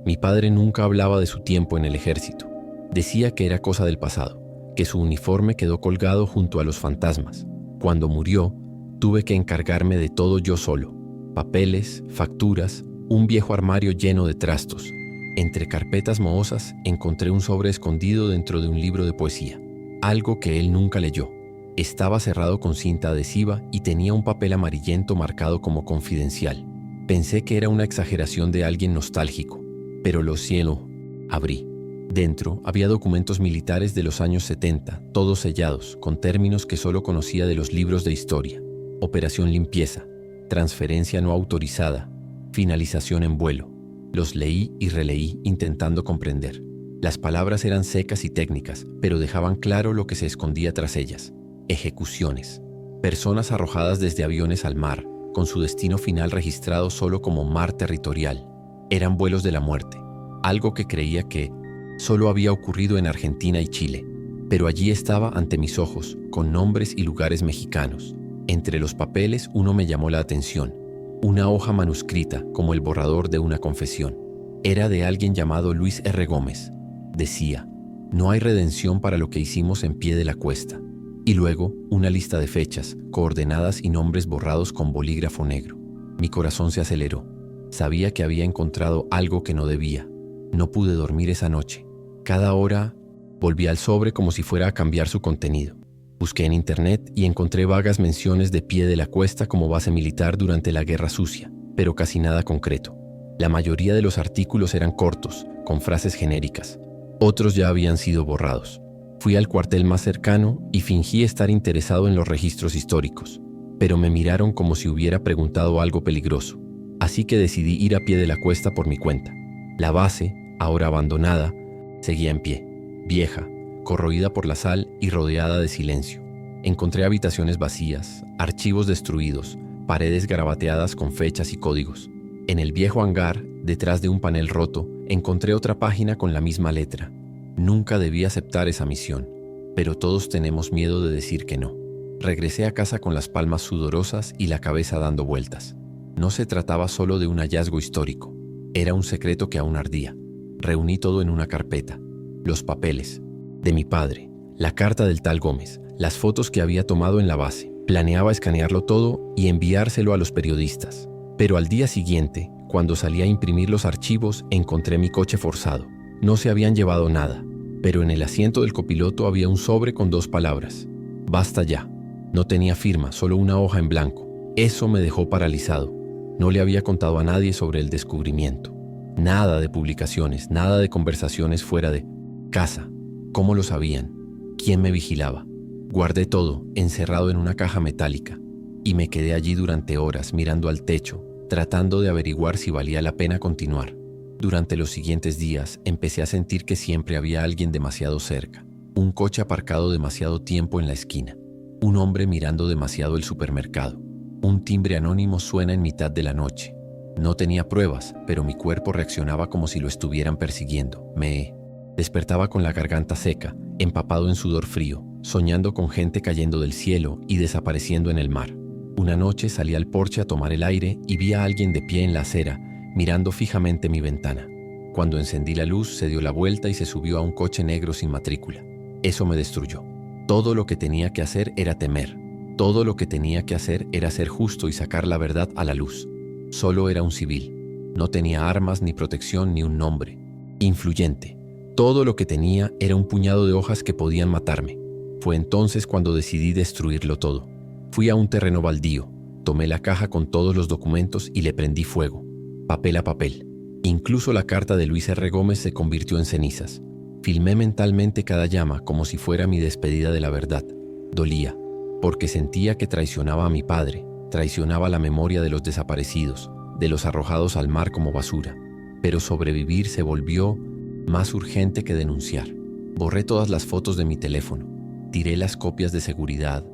Mi padre nunca hablaba de su tiempo en el ejército. Decía que era cosa del pasado, que su uniforme quedó colgado junto a los fantasmas. Cuando murió, tuve que encargarme de todo yo solo. Papeles, facturas, un viejo armario lleno de trastos. Entre carpetas mohosas encontré un sobre escondido dentro de un libro de poesía, algo que él nunca leyó. Estaba cerrado con cinta adhesiva y tenía un papel amarillento marcado como confidencial. Pensé que era una exageración de alguien nostálgico, pero lo cielo, abrí. Dentro había documentos militares de los años 70, todos sellados, con términos que solo conocía de los libros de historia. Operación limpieza, transferencia no autorizada, finalización en vuelo. Los leí y releí intentando comprender. Las palabras eran secas y técnicas, pero dejaban claro lo que se escondía tras ellas. Ejecuciones. Personas arrojadas desde aviones al mar, con su destino final registrado solo como mar territorial. Eran vuelos de la muerte, algo que creía que solo había ocurrido en Argentina y Chile. Pero allí estaba ante mis ojos, con nombres y lugares mexicanos. Entre los papeles uno me llamó la atención. Una hoja manuscrita, como el borrador de una confesión. Era de alguien llamado Luis R. Gómez. Decía, no hay redención para lo que hicimos en pie de la cuesta. Y luego, una lista de fechas, coordenadas y nombres borrados con bolígrafo negro. Mi corazón se aceleró. Sabía que había encontrado algo que no debía. No pude dormir esa noche. Cada hora volví al sobre como si fuera a cambiar su contenido. Busqué en internet y encontré vagas menciones de Pie de la Cuesta como base militar durante la Guerra Sucia, pero casi nada concreto. La mayoría de los artículos eran cortos, con frases genéricas. Otros ya habían sido borrados. Fui al cuartel más cercano y fingí estar interesado en los registros históricos, pero me miraron como si hubiera preguntado algo peligroso. Así que decidí ir a Pie de la Cuesta por mi cuenta. La base, ahora abandonada, seguía en pie, vieja, corroída por la sal y rodeada de silencio. Encontré habitaciones vacías, archivos destruidos, paredes garabateadas con fechas y códigos. En el viejo hangar, detrás de un panel roto, encontré otra página con la misma letra. Nunca debí aceptar esa misión, pero todos tenemos miedo de decir que no. Regresé a casa con las palmas sudorosas y la cabeza dando vueltas. No se trataba solo de un hallazgo histórico. Era un secreto que aún ardía. Reuní todo en una carpeta. Los papeles de mi padre, la carta del tal Gómez, las fotos que había tomado en la base. Planeaba escanearlo todo y enviárselo a los periodistas. Pero al día siguiente, cuando salí a imprimir los archivos, encontré mi coche forzado. No se habían llevado nada, pero en el asiento del copiloto había un sobre con 2 palabras. Basta ya. No tenía firma, solo una hoja en blanco. Eso me dejó paralizado. No le había contado a nadie sobre el descubrimiento. Nada de publicaciones, nada de conversaciones fuera de casa. ¿Cómo lo sabían? ¿Quién me vigilaba? Guardé todo, encerrado en una caja metálica, y me quedé allí durante horas mirando al techo, tratando de averiguar si valía la pena continuar. Durante los siguientes días empecé a sentir que siempre había alguien demasiado cerca. Un coche aparcado demasiado tiempo en la esquina. Un hombre mirando demasiado el supermercado. Un timbre anónimo suena en mitad de la noche. No tenía pruebas, pero mi cuerpo reaccionaba como si lo estuvieran persiguiendo. Me despertaba con la garganta seca, empapado en sudor frío, soñando con gente cayendo del cielo y desapareciendo en el mar. Una noche salí al porche a tomar el aire y vi a alguien de pie en la acera, mirando fijamente mi ventana. Cuando encendí la luz, se dio la vuelta y se subió a un coche negro sin matrícula. Eso me destruyó. Todo lo que tenía que hacer era temer. Todo lo que tenía que hacer era ser justo y sacar la verdad a la luz. Solo era un civil. No tenía armas, ni protección, ni un nombre. Influyente. Todo lo que tenía era un puñado de hojas que podían matarme. Fue entonces cuando decidí destruirlo todo. Fui a un terreno baldío, tomé la caja con todos los documentos y le prendí fuego. Papel a papel. Incluso la carta de Luis R. Gómez se convirtió en cenizas. Filmé mentalmente cada llama como si fuera mi despedida de la verdad. Dolía, porque sentía que traicionaba a mi padre, traicionaba la memoria de los desaparecidos, de los arrojados al mar como basura. Pero sobrevivir se volvió más urgente que denunciar. Borré todas las fotos de mi teléfono, tiré las copias de seguridad,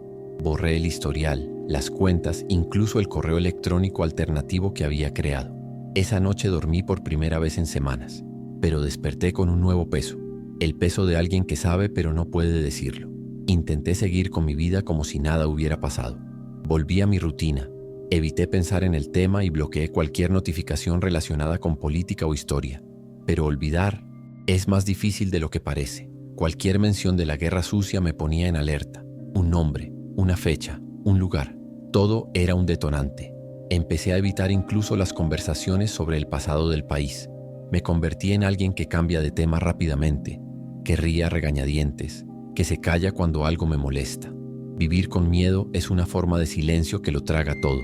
borré el historial, las cuentas, incluso el correo electrónico alternativo que había creado. Esa noche dormí por primera vez en semanas, pero desperté con un nuevo peso, el peso de alguien que sabe pero no puede decirlo. Intenté seguir con mi vida como si nada hubiera pasado. Volví a mi rutina, evité pensar en el tema y bloqueé cualquier notificación relacionada con política o historia. Pero olvidar es más difícil de lo que parece. Cualquier mención de la guerra sucia me ponía en alerta. Un nombre, una fecha, un lugar, todo era un detonante. Empecé a evitar incluso las conversaciones sobre el pasado del país. Me convertí en alguien que cambia de tema rápidamente, que ríe a regañadientes, que se calla cuando algo me molesta. Vivir con miedo es una forma de silencio que lo traga todo.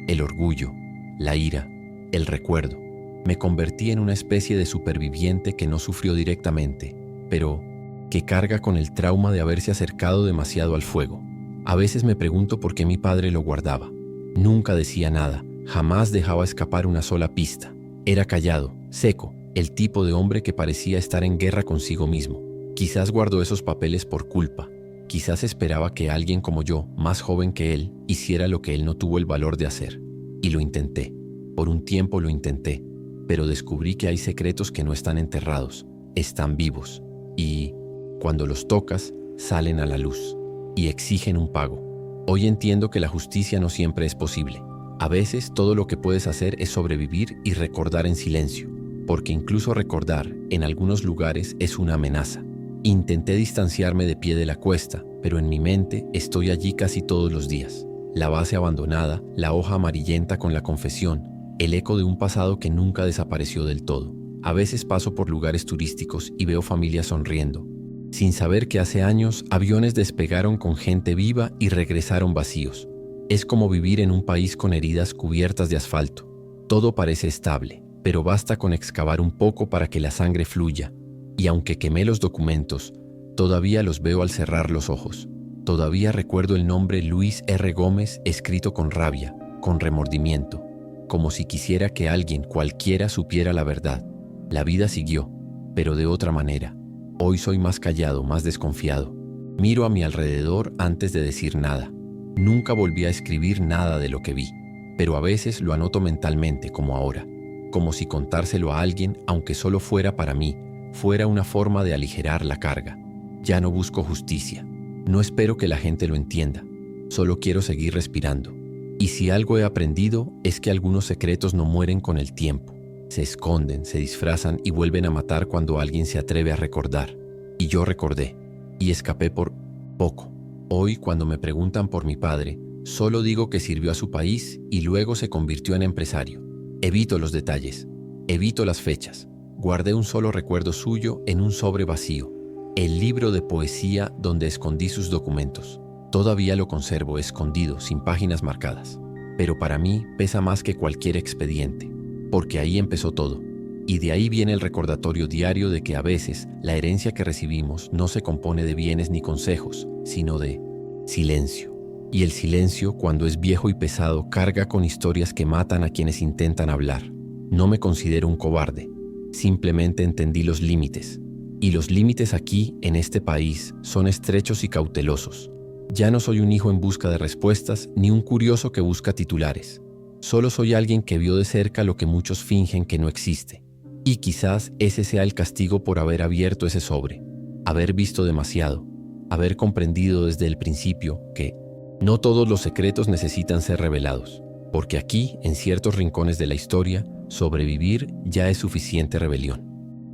El orgullo, la ira, el recuerdo. Me convertí en una especie de superviviente que no sufrió directamente, pero que carga con el trauma de haberse acercado demasiado al fuego. A veces me pregunto por qué mi padre lo guardaba. Nunca decía nada, jamás dejaba escapar una sola pista. Era callado, seco, el tipo de hombre que parecía estar en guerra consigo mismo. Quizás guardó esos papeles por culpa. Quizás esperaba que alguien como yo, más joven que él, hiciera lo que él no tuvo el valor de hacer. Y lo intenté. Por un tiempo lo intenté, pero descubrí que hay secretos que no están enterrados, están vivos. Y cuando los tocas, salen a la luz y exigen un pago. Hoy entiendo que la justicia no siempre es posible. A veces todo lo que puedes hacer es sobrevivir y recordar en silencio, porque incluso recordar en algunos lugares es una amenaza. Intenté distanciarme de Pie de la Cuesta, pero en mi mente estoy allí casi todos los días. La base abandonada, la hoja amarillenta con la confesión, el eco de un pasado que nunca desapareció del todo. A veces paso por lugares turísticos y veo familias sonriendo, sin saber que hace años aviones despegaron con gente viva y regresaron vacíos. Es como vivir en un país con heridas cubiertas de asfalto. Todo parece estable, pero basta con excavar un poco para que la sangre fluya. Y aunque quemé los documentos, todavía los veo al cerrar los ojos. Todavía recuerdo el nombre Luis R. Gómez escrito con rabia, con remordimiento, como si quisiera que alguien cualquiera supiera la verdad. La vida siguió, pero de otra manera. Hoy soy más callado, más desconfiado. Miro a mi alrededor antes de decir nada. Nunca volví a escribir nada de lo que vi, pero a veces lo anoto mentalmente, como ahora, como si contárselo a alguien, aunque solo fuera para mí, fuera una forma de aligerar la carga. Ya no busco justicia. No espero que la gente lo entienda. Solo quiero seguir respirando. Y si algo he aprendido es que algunos secretos no mueren con el tiempo. Se esconden, se disfrazan y vuelven a matar cuando alguien se atreve a recordar. Y yo recordé. Y escapé por poco. Hoy, cuando me preguntan por mi padre, solo digo que sirvió a su país y luego se convirtió en empresario. Evito los detalles. Evito las fechas. Guardé un solo recuerdo suyo en un sobre vacío. El libro de poesía donde escondí sus documentos. Todavía lo conservo escondido, sin páginas marcadas. Pero para mí pesa más que cualquier expediente, porque ahí empezó todo. Y de ahí viene el recordatorio diario de que a veces la herencia que recibimos no se compone de bienes ni consejos, sino de silencio. Y el silencio, cuando es viejo y pesado, carga con historias que matan a quienes intentan hablar. No me considero un cobarde. Simplemente entendí los límites. Y los límites aquí, en este país, son estrechos y cautelosos. Ya no soy un hijo en busca de respuestas, ni un curioso que busca titulares. Solo soy alguien que vio de cerca lo que muchos fingen que no existe. Y quizás ese sea el castigo por haber abierto ese sobre, haber visto demasiado, haber comprendido desde el principio que no todos los secretos necesitan ser revelados, porque aquí, en ciertos rincones de la historia, sobrevivir ya es suficiente rebelión.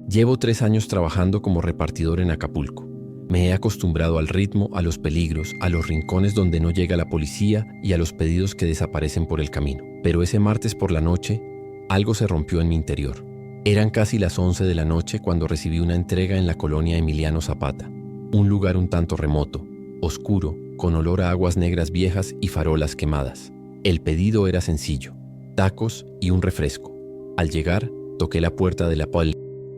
Llevo 3 años trabajando como repartidor en Acapulco. Me he acostumbrado al ritmo, a los peligros, a los rincones donde no llega la policía y a los pedidos que desaparecen por el camino. Pero ese martes por la noche, algo se rompió en mi interior. Eran casi las 11 de la noche cuando recibí una entrega en la colonia Emiliano Zapata, un lugar un tanto remoto, oscuro, con olor a aguas negras viejas y farolas quemadas. El pedido era sencillo, tacos y un refresco. Al llegar, toqué la puerta de la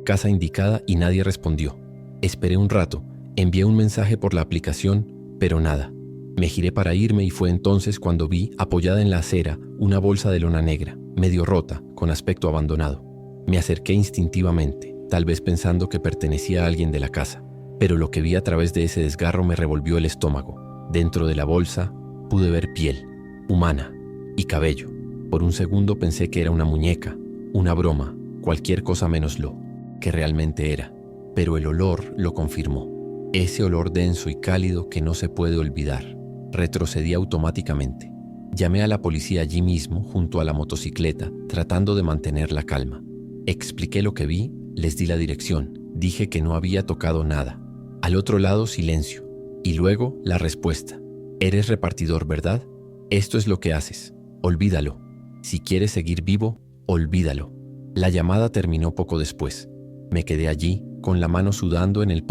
casa indicada y nadie respondió. Esperé un rato, envié un mensaje por la aplicación, pero nada. Me giré para irme y fue entonces cuando vi, apoyada en la acera, una bolsa de lona negra, medio rota, con aspecto abandonado. Me acerqué instintivamente. tal vez pensando que pertenecía a alguien de la casa. Pero lo que vi a través de ese desgarro me revolvió el estómago. Dentro de la bolsa pude ver piel, humana, y cabello. Por un segundo pensé que era una muñeca, una broma, cualquier cosa menos lo que realmente era. Pero el olor lo confirmó. Ese olor denso y cálido que no se puede olvidar. Retrocedí automáticamente. Llamé a la policía allí mismo, junto a la motocicleta, tratando de mantener la calma. Expliqué lo que vi, les di la dirección, dije que no había tocado nada. Al otro lado, silencio. Y luego, la respuesta. Eres repartidor, ¿verdad? Esto es lo que haces. Olvídalo. Si quieres seguir vivo, olvídalo. La llamada terminó poco después. Me quedé allí, con la mano sudando en el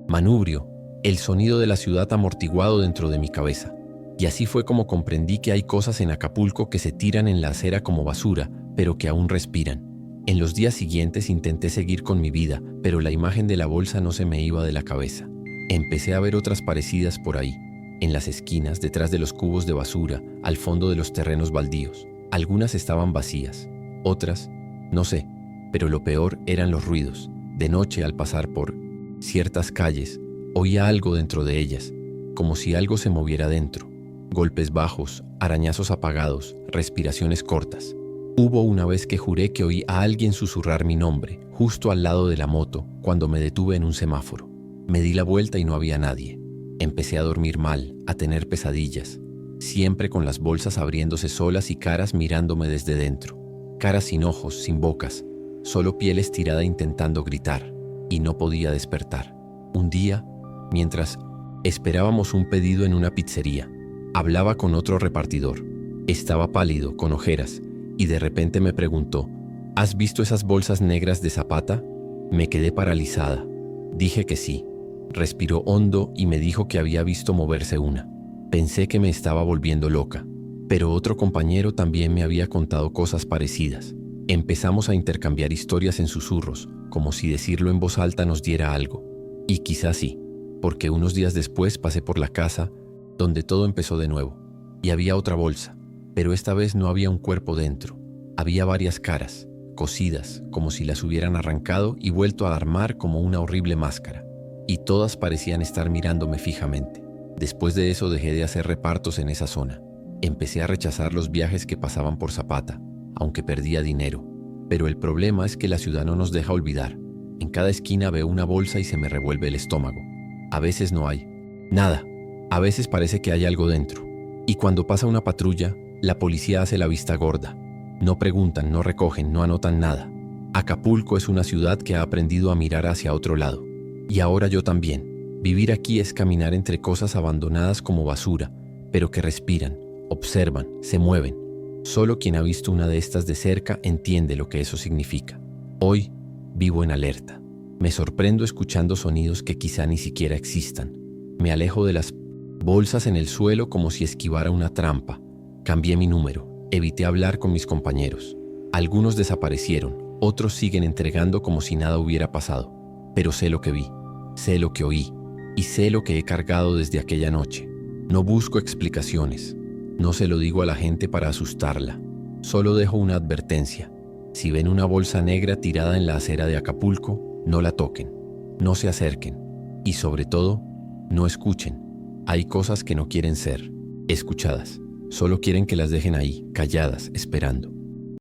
manubrio, el sonido de la ciudad amortiguado dentro de mi cabeza. Y así fue como comprendí que hay cosas en Acapulco que se tiran en la acera como basura, pero que aún respiran. En los días siguientes intenté seguir con mi vida, pero la imagen de la bolsa no se me iba de la cabeza. Empecé a ver otras parecidas por ahí, en las esquinas, detrás de los cubos de basura, al fondo de los terrenos baldíos. Algunas estaban vacías, otras, no sé, pero lo peor eran los ruidos. De noche, al pasar por ciertas calles, oía algo dentro de ellas, como si algo se moviera dentro. Golpes bajos, arañazos apagados, respiraciones cortas. Hubo una vez que juré que oí a alguien susurrar mi nombre, justo al lado de la moto, cuando me detuve en un semáforo. Me di la vuelta y no había nadie. Empecé a dormir mal, a tener pesadillas, siempre con las bolsas abriéndose solas y caras mirándome desde dentro. Caras sin ojos, sin bocas, solo piel estirada intentando gritar, y no podía despertar. Un día, mientras esperábamos un pedido en una pizzería, hablaba con otro repartidor. Estaba pálido, con ojeras, y de repente me preguntó, ¿has visto esas bolsas negras de Zapata? Me quedé paralizada. Dije que sí. Respiró hondo y me dijo que había visto moverse una. Pensé que me estaba volviendo loca, pero otro compañero también me había contado cosas parecidas. Empezamos a intercambiar historias en susurros, como si decirlo en voz alta nos diera algo. Y quizás sí, porque unos días después pasé por la casa, donde todo empezó de nuevo, y había otra bolsa, pero esta vez no había un cuerpo dentro. Había varias caras, cosidas, como si las hubieran arrancado y vuelto a armar como una horrible máscara. Y todas parecían estar mirándome fijamente. Después de eso dejé de hacer repartos en esa zona. Empecé a rechazar los viajes que pasaban por Zapata, aunque perdía dinero. Pero el problema es que la ciudad no nos deja olvidar. En cada esquina veo una bolsa y se me revuelve el estómago. A veces no hay nada. A veces parece que hay algo dentro. Y cuando pasa una patrulla, la policía hace la vista gorda. No preguntan, no recogen, no anotan nada. Acapulco es una ciudad que ha aprendido a mirar hacia otro lado. Y ahora yo también. Vivir aquí es caminar entre cosas abandonadas como basura, pero que respiran, observan, se mueven. Solo quien ha visto una de estas de cerca entiende lo que eso significa. Hoy vivo en alerta. Me sorprendo escuchando sonidos que quizá ni siquiera existan. Me alejo de las bolsas en el suelo como si esquivara una trampa. Cambié mi número, evité hablar con mis compañeros. Algunos desaparecieron, otros siguen entregando como si nada hubiera pasado. Pero sé lo que vi, sé lo que oí y sé lo que he cargado desde aquella noche. No busco explicaciones, no se lo digo a la gente para asustarla. Solo dejo una advertencia. Si ven una bolsa negra tirada en la acera de Acapulco, no la toquen, no se acerquen y sobre todo, no escuchen. Hay cosas que no quieren ser escuchadas, solo quieren que las dejen ahí, calladas, esperando.